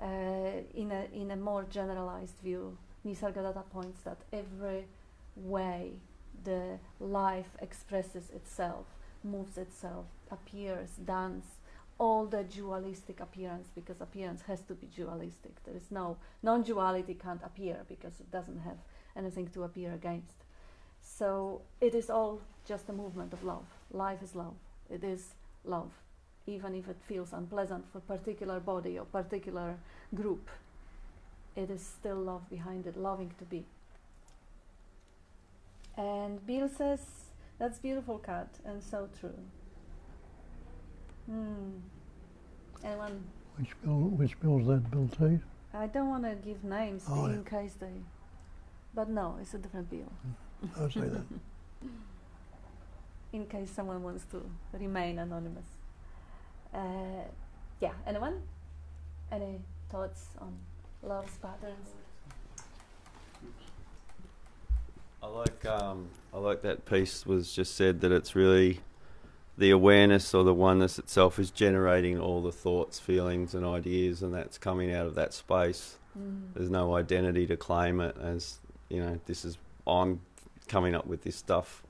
In a more generalized view, Nisargadatta points that every way the life expresses itself, moves itself, appears, dance, all the dualistic appearance, because appearance has to be dualistic. There is no non-duality can't appear because it doesn't have anything to appear against. So it is all just a movement of love. Life is love. It is love, even if it feels unpleasant for particular body or particular group. It is still love behind it, loving to be. And Bill says, that's beautiful, Kat, and so true. Anyone? Which Bill's that, Bill Tate? I don't want to give names in case they... But no, it's a different Bill. I'll say that. In case someone wants to remain anonymous. Yeah, anyone? Any thoughts on love's patterns? I like that piece was just said that it's really the awareness or the oneness itself is generating all the thoughts, feelings and ideas, and that's coming out of that space. There's no identity to claim it as, you know, this is, I'm coming up with this stuff.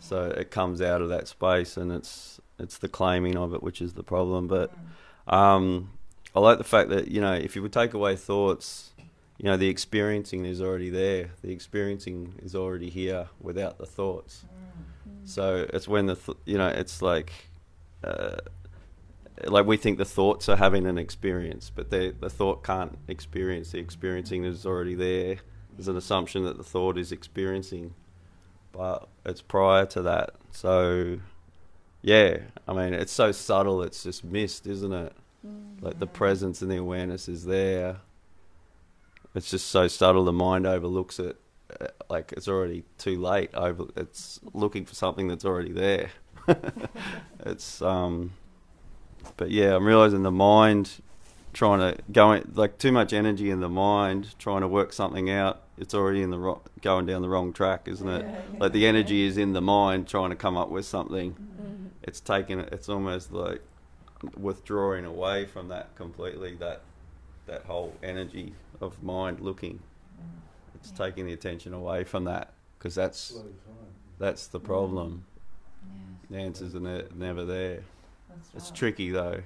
So it comes out of that space, and it's the claiming of it which is the problem. But I like the fact that, you know, if you would take away thoughts, you know, the experiencing is already there. The experiencing is already here without the thoughts. So it's when you know, it's like we think the thoughts are having an experience, but the thought can't experience. The experiencing is already there. There's an assumption that the thought is experiencing, but it's prior to that. So, yeah, I mean, it's so subtle, it's just missed, isn't it? Like the presence and the awareness is there. It's just so subtle, the mind overlooks it. Like it's already too late. It's looking for something that's already there. It's but yeah, I'm realizing the mind trying to go in, like too much energy in the mind trying to work something out. It's already in the going down the wrong track, isn't it? Like the energy is in the mind trying to come up with something. It's taking it. It's almost like withdrawing away from that completely. That whole energy of mind looking. It's taking the attention away from that, because that's the problem. The answers are never there. It's tricky though.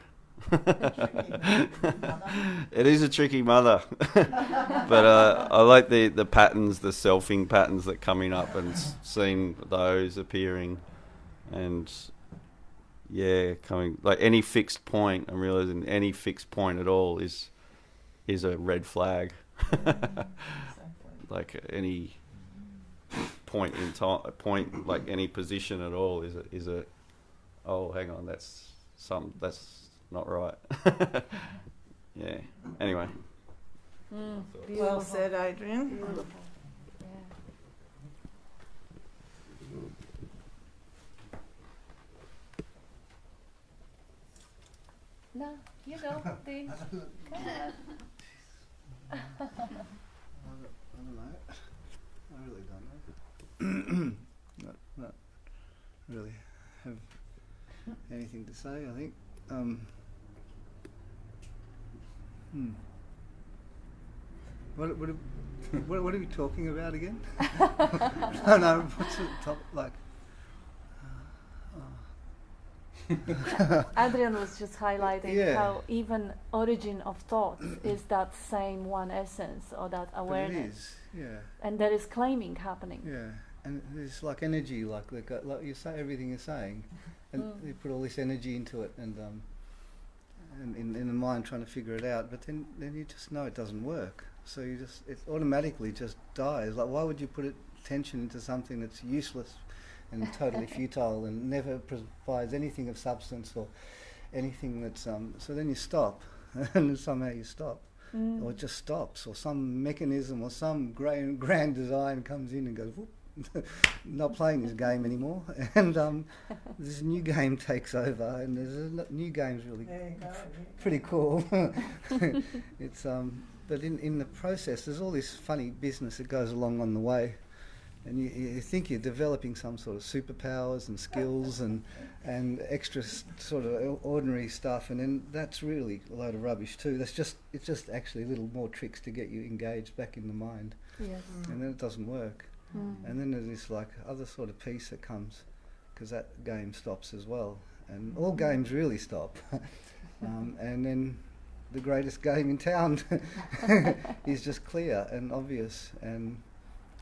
It is a tricky mother. But I like the patterns, the selfing patterns that coming up, and seeing those appearing, and coming, like any fixed point. I'm realizing any fixed point at all is a red flag. Like any point in time, like any position at all is a oh, hang on, that's not right. Yeah. Anyway. Well said, Adrian. Beautiful. No, you go, Dean. Come on. I don't know. I really don't know. not really have anything to say, I think. What are we talking about again? No, what's the topic like? Adrian was just highlighting Yeah. how even origin of thought is that same one essence, or that But it awareness, is, yeah. and there is claiming happening. Yeah, and it's like energy, like you say everything you're saying, and you put all this energy into it, and in the mind trying to figure it out, but then you just know it doesn't work. So it automatically just dies. Like, why would you put attention into something that's useless and totally futile and never provides anything of substance or anything that's so then you stop, and somehow you stop. Or it just stops, or some mechanism or some grand design comes in and goes, whoop, not playing this game anymore, and this new game takes over, and there's new game's really pretty cool. It's but in the process, there's all this funny business that goes along on the way, and you think you're developing some sort of superpowers and skills and extra sort of ordinary stuff, and then that's really a load of rubbish too. It's just actually little more tricks to get you engaged back in the mind, Yes. and then it doesn't work. And then there's this like other sort of piece that comes, because that game stops as well, and all games really stop. And then the greatest game in town is just clear and obvious, and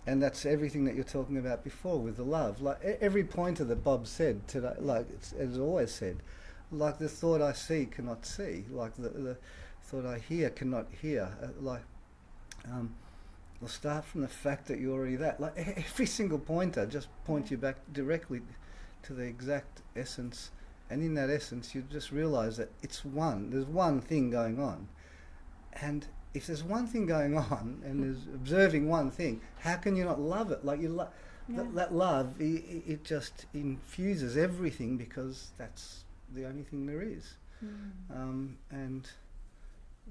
that's everything that you're talking about before with the love. Like every pointer that Bob said today, like it's always said, like the thought I see cannot see, like the thought I hear cannot hear, We'll start from the fact that you're already that. Like every single pointer just points you back directly to the exact essence, and in that essence you just realise that it's one. There's one thing going on, and if there's one thing going on and there's observing one thing, how can you not love it? Like you that love, it just infuses everything, because that's the only thing there is. And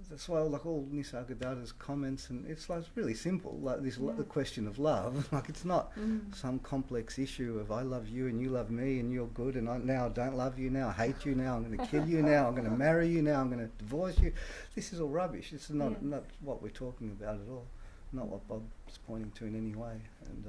that's why, like all Nisargadatta's comments, and it's like really simple, like this the question of love. Like it's not some complex issue of I love you and you love me and you're good, and I now don't love you, now I hate you, now I'm going to kill you, now I'm going to marry you, now I'm going to divorce you. This is all rubbish. It's not what we're talking about at all. Not what Bob's pointing to in any way. And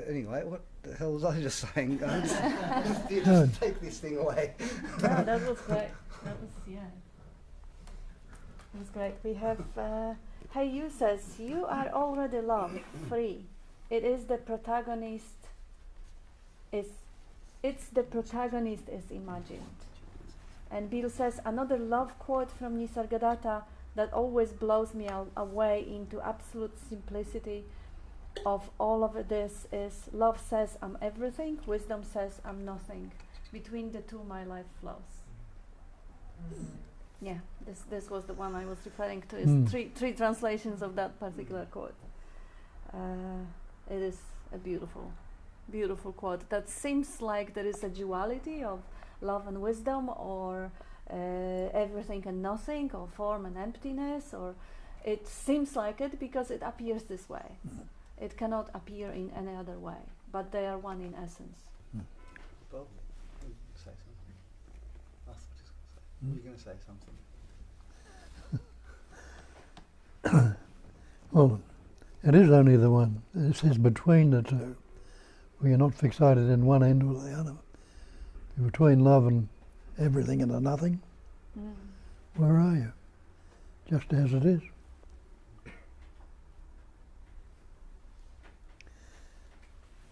anyway, what the hell was I just saying? Just take this thing away. No, that was great. That was It was great. We have Hey You says, you are already love, free. It's the protagonist is imagined. And Bill says, another love quote from Nisargadatta that always blows me away into absolute simplicity of all of this is, love says I'm everything, wisdom says I'm nothing. Between the two my life flows. Yeah, this was the one I was referring to. Is three translations of that particular quote. It is a beautiful quote that seems like there is a duality of love and wisdom, or everything and nothing, or form and emptiness, or it seems like it because it appears this way. It cannot appear in any other way, but they are one in essence. Bob, you say something. I was just going to say. You're going to say something. Well, it is only the one. It says between the two. We are not fixated in one end or the other. Between love and everything and the nothing, where are you? Just as it is.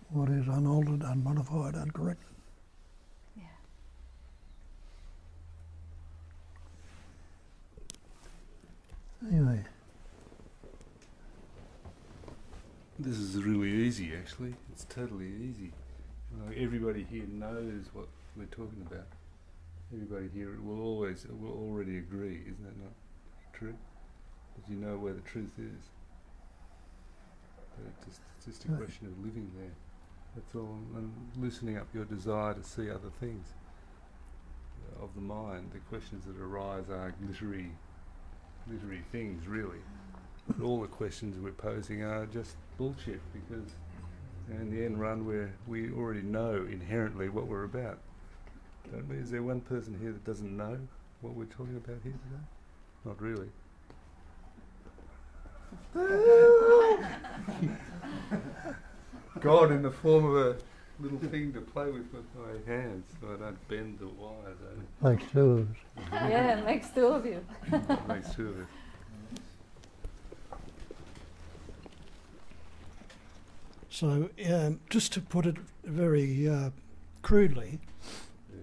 What is unaltered, unmodified, uncorrected. Yeah. Anyway, This is really easy, actually. It's totally easy. Everybody here knows what we're talking about. Everybody here will already agree, isn't that not true? That you know where the truth is. But it's just a question of living there. That's all, and loosening up your desire to see other things of the mind. The questions that arise are glittery things, really. But all the questions we're posing are just bullshit, because in the end run we already know inherently what we're about. Don't we? Is there one person here that doesn't know what we're talking about here today? Not really. God in the form of a little thing to play with my hands so I don't bend the wires. makes two of us. Yeah, it makes two of you. Makes two of us. So, just to put it very crudely,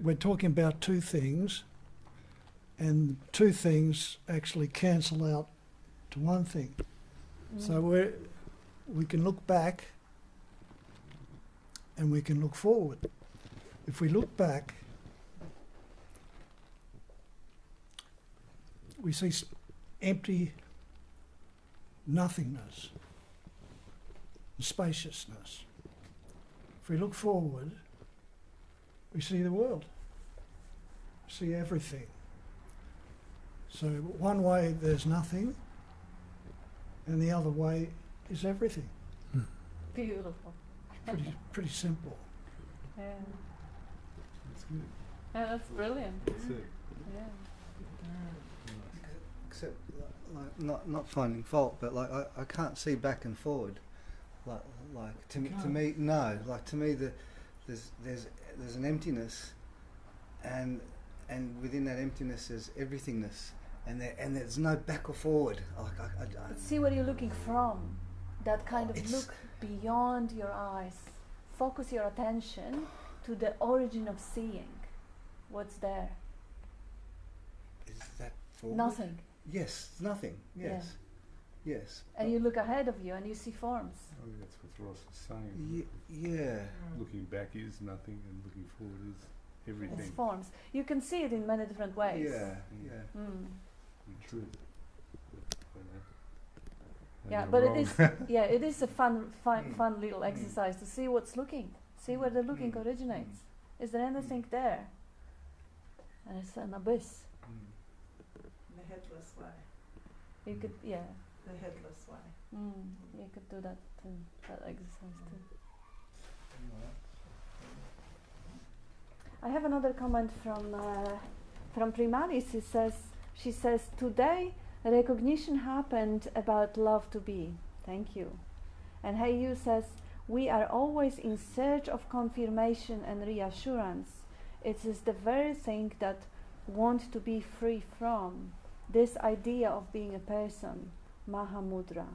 we're talking about two things, and two things actually cancel out to one thing. So we can look back and we can look forward. If we look back, we see empty nothingness, spaciousness. If we look forward, we see the world, we see everything. So one way there's nothing, and the other way is everything. Beautiful. Pretty simple. Yeah. That's good. Yeah, that's brilliant. That's it. Yeah. Except, like not finding fault, but like I can't see back and forward. Like to me, no. Like to me, there's an emptiness, and within that emptiness there's everythingness, and there's no back or forward. Like But see where you're looking from. That kind of It's- look beyond your eyes. Focus your attention to the origin of seeing. What's there? is that forward? Nothing. Yes, nothing. Yes, yes. And you look ahead of you and you see forms. Oh, that's what Ross is saying. Yeah. Looking back is nothing, and looking forward is everything. It's forms. You can see it in many different ways. Yeah, yeah. Mm. In truth. Yeah, but it is. Yeah, it is a fun little exercise to see what's looking. See where the looking originates. Is there anything there? And it's an abyss. The headless way. You could, yeah. The headless way. You could do that too, that exercise too. I have another comment from Primaris. She says today recognition happened about love to be. Thank you. And Heiyu says we are always in search of confirmation and reassurance. It is the very thing that want to be free from this idea of being a person. Mahamudra.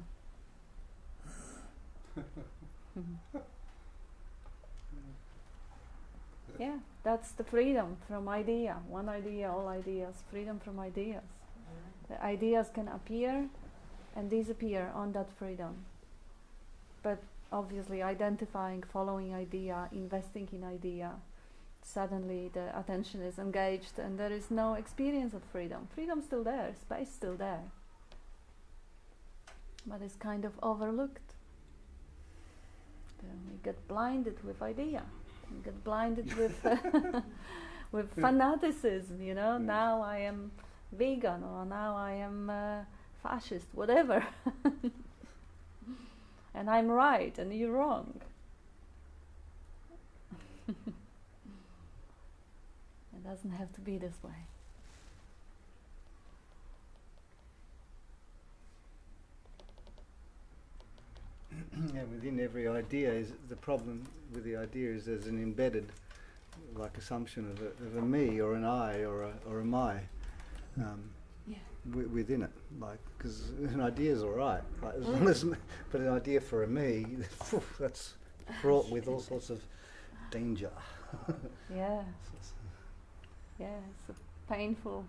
Yeah, that's the freedom from idea. One idea, all ideas. Freedom from ideas. The ideas can appear and disappear on that freedom. But obviously identifying, following idea, investing in idea, suddenly the attention is engaged and there is no experience of freedom. Freedom's still there, space still there. But it's kind of overlooked. Then we get blinded with idea. We get blinded with with fanaticism, you know. Now I am vegan, or now I am fascist, whatever. And I'm right and you're wrong. It doesn't have to be this way. Yeah, within every idea is the problem with the idea is there's an embedded, like, assumption of a me or an I or a my within it. Like, because an idea's all right, like, as long as, but an idea for a me, that's fraught with all sorts of danger. Yeah. Yeah, it's painful.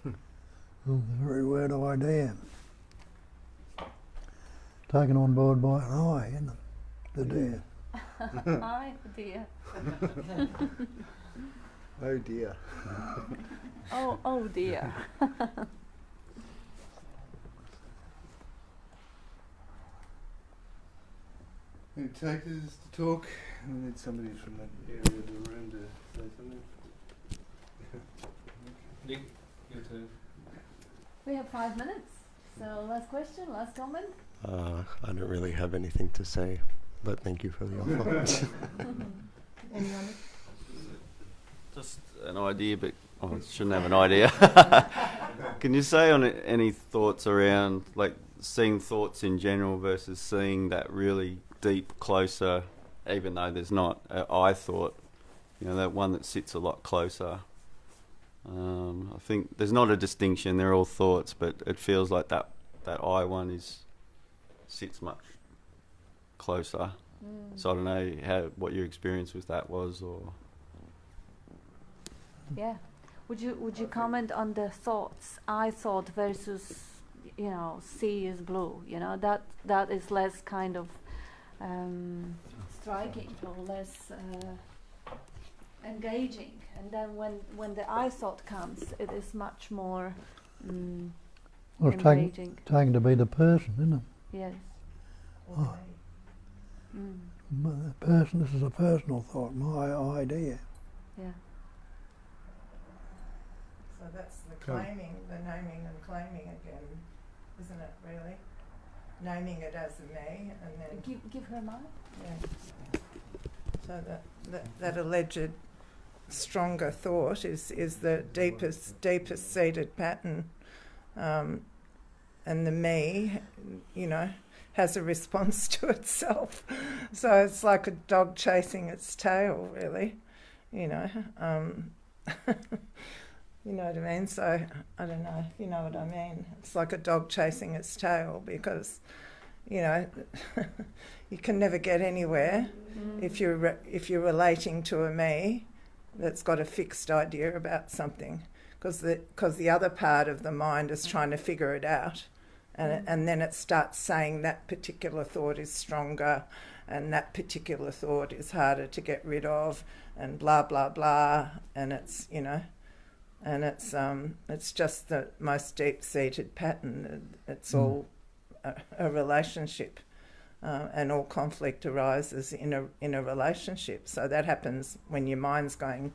Oh, the very word idea. Taken on board by an I, isn't it? The dear. Dear. Oh dear. Oh dear. Any takers to talk? I need somebody from that area of the room to say something. Nick, your turn. We have 5 minutes. So last question, last comment. I don't really have anything to say, but thank you for the offer. Anyone? Just an idea, but I shouldn't have an idea. Can you say on it any thoughts around, like, seeing thoughts in general versus seeing that really deep, closer, even though there's not I thought, you know, that one that sits a lot closer. I think there's not a distinction, they're all thoughts, but it feels like that I one sits much closer. So I don't know what your experience with that was, or... Yeah. Would you comment on the thoughts? I thought versus, you know, sea is blue. You know, that is less kind of striking or less engaging. And then when the I thought comes, it is much more Well, it's engaging. taken to be the person, isn't it? Yes. Oh. The person. This is a personal thought, my idea. Yeah. So that's the claiming, the naming and claiming again, isn't it, really? Naming it as a me, and then... Give her mine. Yeah. So that alleged stronger thought is the deepest seated pattern, and the me, you know, has a response to itself. So it's like a dog chasing its tail, really, you know. You know what I mean? So I don't know if you know what I mean. It's like a dog chasing its tail, because, you know, you can never get anywhere if you're relating to a me that's got a fixed idea about something, because the other part of the mind is trying to figure it out, and then it starts saying that particular thought is stronger, and that particular thought is harder to get rid of, and blah blah blah, and it's, you know. And it's just the most deep-seated pattern. It's all a relationship, and all conflict arises in a relationship. So that happens when your mind's going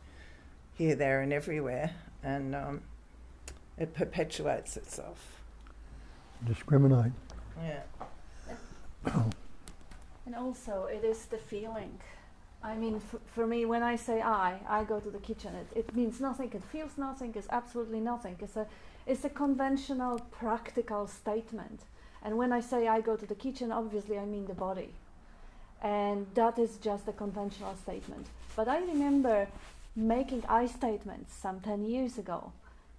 here, there, and everywhere, and it perpetuates itself. Discriminate. Yeah. And also, it is the feeling. I mean, for me, when I say I go to the kitchen, it means nothing, it feels nothing, it's absolutely nothing. It's a conventional, practical statement. And when I say I go to the kitchen, obviously I mean the body. And that is just a conventional statement. But I remember making I statements some 10 years ago,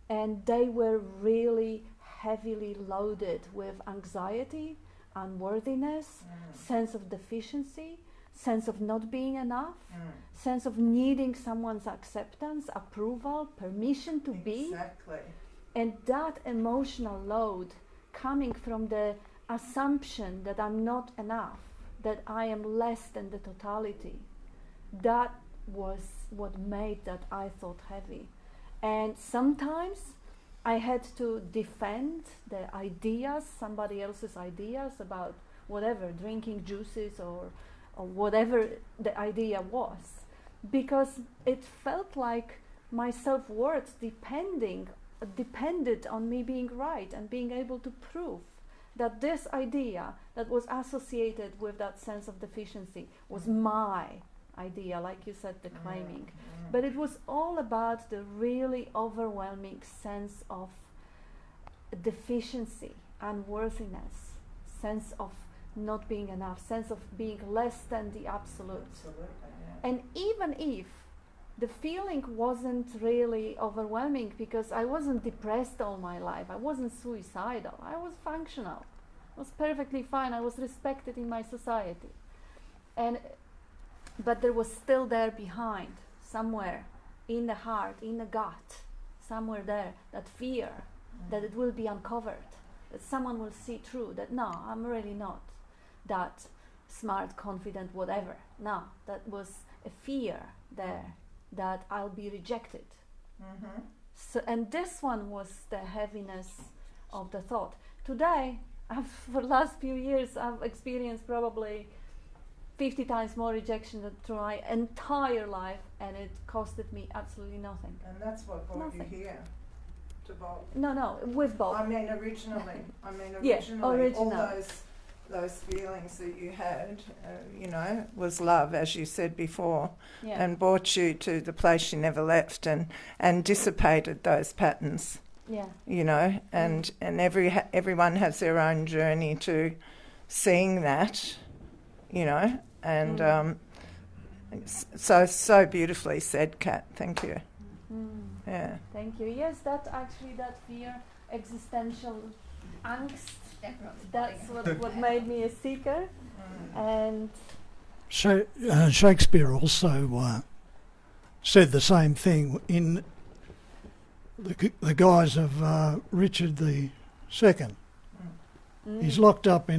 and they were really heavily loaded with anxiety, unworthiness, sense of deficiency, sense of not being enough, sense of needing someone's acceptance, approval, permission to be. Exactly. And that emotional load coming from the assumption that I'm not enough, that I am less than the totality, that was what made that I thought heavy. And sometimes I had to defend the ideas, somebody else's ideas about whatever, drinking juices or whatever the idea was, because it felt like my self-worth depended on me being right and being able to prove that this idea that was associated with that sense of deficiency was my idea, like you said, the claiming. But it was all about the really overwhelming sense of deficiency, unworthiness, sense of not being enough, sense of being less than the absolute. Absolutely, yeah. And even if the feeling wasn't really overwhelming, because I wasn't depressed all my life, I wasn't suicidal, I was functional, I was perfectly fine, I was respected in my society. But there was still there behind, somewhere in the heart, in the gut, somewhere there, that fear that it will be uncovered, that someone will see through, that no, I'm really not that smart, confident, whatever. No, that was a fear there that I'll be rejected. So, and this one was the heaviness of the thought. Today, for the last few years, I've experienced probably 50 times more rejection than through my entire life, and it costed me absolutely nothing. And that's what brought Nothing. you here, to Bob. No, with Bob. I mean, originally. Yeah, All original. those feelings that you had, was love, as you said before, Yeah. and brought you to the place you never left, and dissipated those patterns. Yeah. And everyone has their own journey to seeing that, and so beautifully said, Kat. Thank you. Yeah. Thank you. Yes, that fear, existential angst, that's what made me a seeker. And So Shakespeare also said the same thing in the guise of Richard II. He's locked up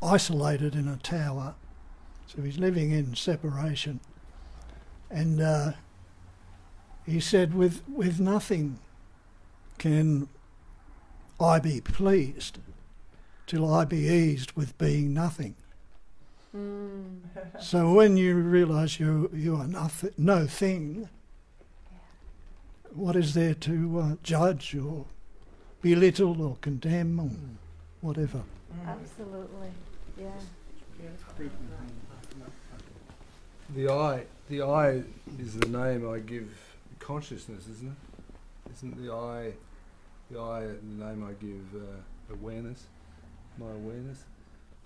isolated in a tower, so he's living in separation. And he said, with nothing can I be pleased till I be eased with being nothing. So when you realise you are no thing, what is there to judge or belittle or condemn or whatever? absolutely, yeah. The I is the name I give consciousness, isn't it? Isn't the I the name I give awareness, my awareness?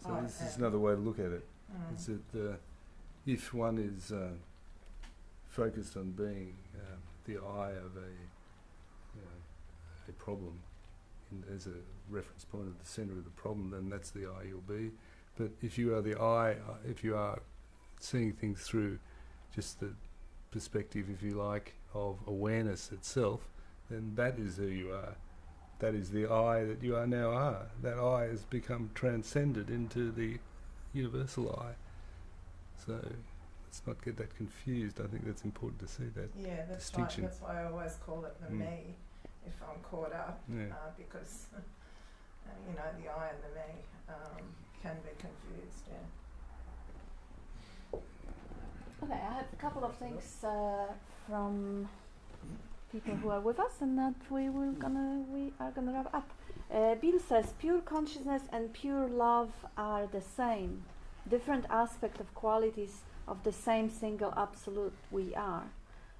So this is another way to look at it. It's that if one is focused on being the I of a problem as a reference point of the centre of the problem, then that's the I you'll be. But if you are the I, if you are seeing things through just the perspective, if you like, of awareness itself, then that is who you are. That is the I that you are now are. That I has become transcended into the universal I. So let's not get that confused. I think that's important to see that distinction. Right. That's why I always call it the me if I'm caught up, because the I and the me can be confused. Okay, I have a couple of things from people who are with us, and that we are gonna wrap up. Bill says pure consciousness and pure love are the same, different aspect of qualities of the same single absolute we are.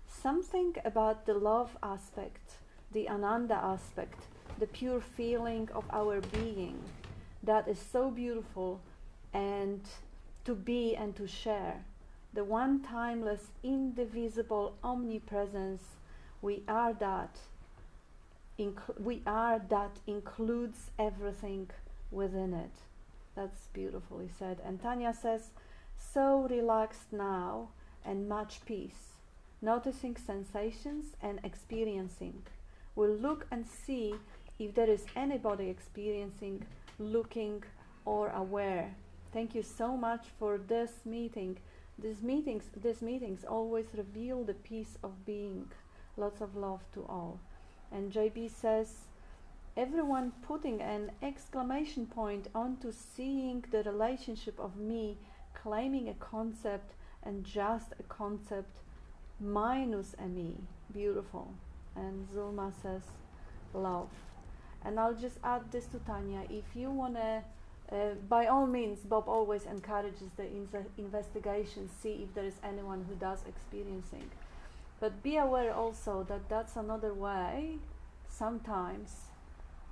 Something about the love aspect, the ananda aspect, the pure feeling of our being, that is so beautiful and to be and to share. The one timeless, indivisible omnipresence, we are that includes everything within it. That's beautifully said. And Tanya says, so relaxed now and much peace, noticing sensations and experiencing. We'll look and see if there is anybody experiencing, looking or aware. Thank you so much for this meeting. These meetings always reveal the peace of being. Lots of love to all. And JB says, everyone putting an exclamation point onto seeing the relationship of me claiming a concept and just a concept minus me, beautiful. And Zulma says love. And I'll just add this to Tanya. If you want to, by all means, Bob always encourages the investigation, see if there is anyone who does experiencing. But be aware also that that's another way sometimes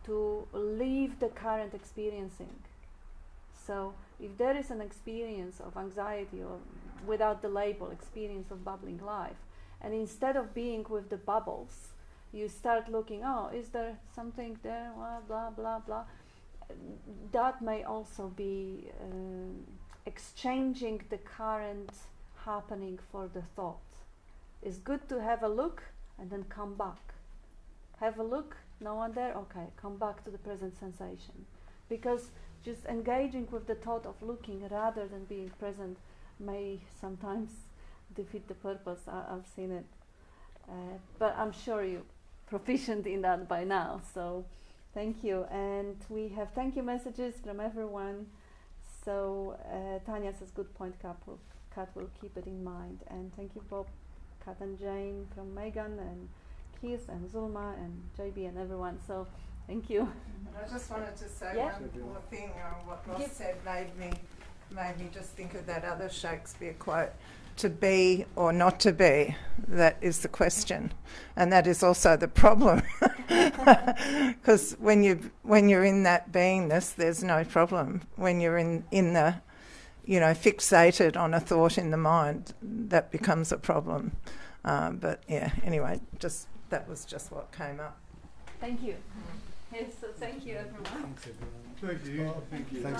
to leave the current experiencing. So if there is an experience of anxiety, or without the label, experience of bubbling life, and instead of being with the bubbles, you start looking, oh, is there something there, blah, blah, blah, blah. That may also be exchanging the current happening for the thought. It's good to have a look and then come back. Have a look, no one there, okay, come back to the present sensation. Because just engaging with the thought of looking rather than being present may sometimes defeat the purpose. I've seen it. But I'm sure you're proficient in that by now, so thank you. And we have thank you messages from everyone. So Tanya says, good point, Kat will keep it in mind. And thank you, Bob, Kat and Jane from Megan, and Keith and Zulma and JB and everyone. So thank you. I just wanted to say Yeah. one more thing. What Ross said made me just think of that other Shakespeare quote: "To be or not to be, that is the question," and that is also the problem. Because when you're in that beingness, there's no problem. When you're in the, fixated on a thought in the mind, that becomes a problem. But yeah, anyway, that was just what came up. Thank you. Yes, so thank you, everyone. Thanks, everyone. Thank you. Thank you.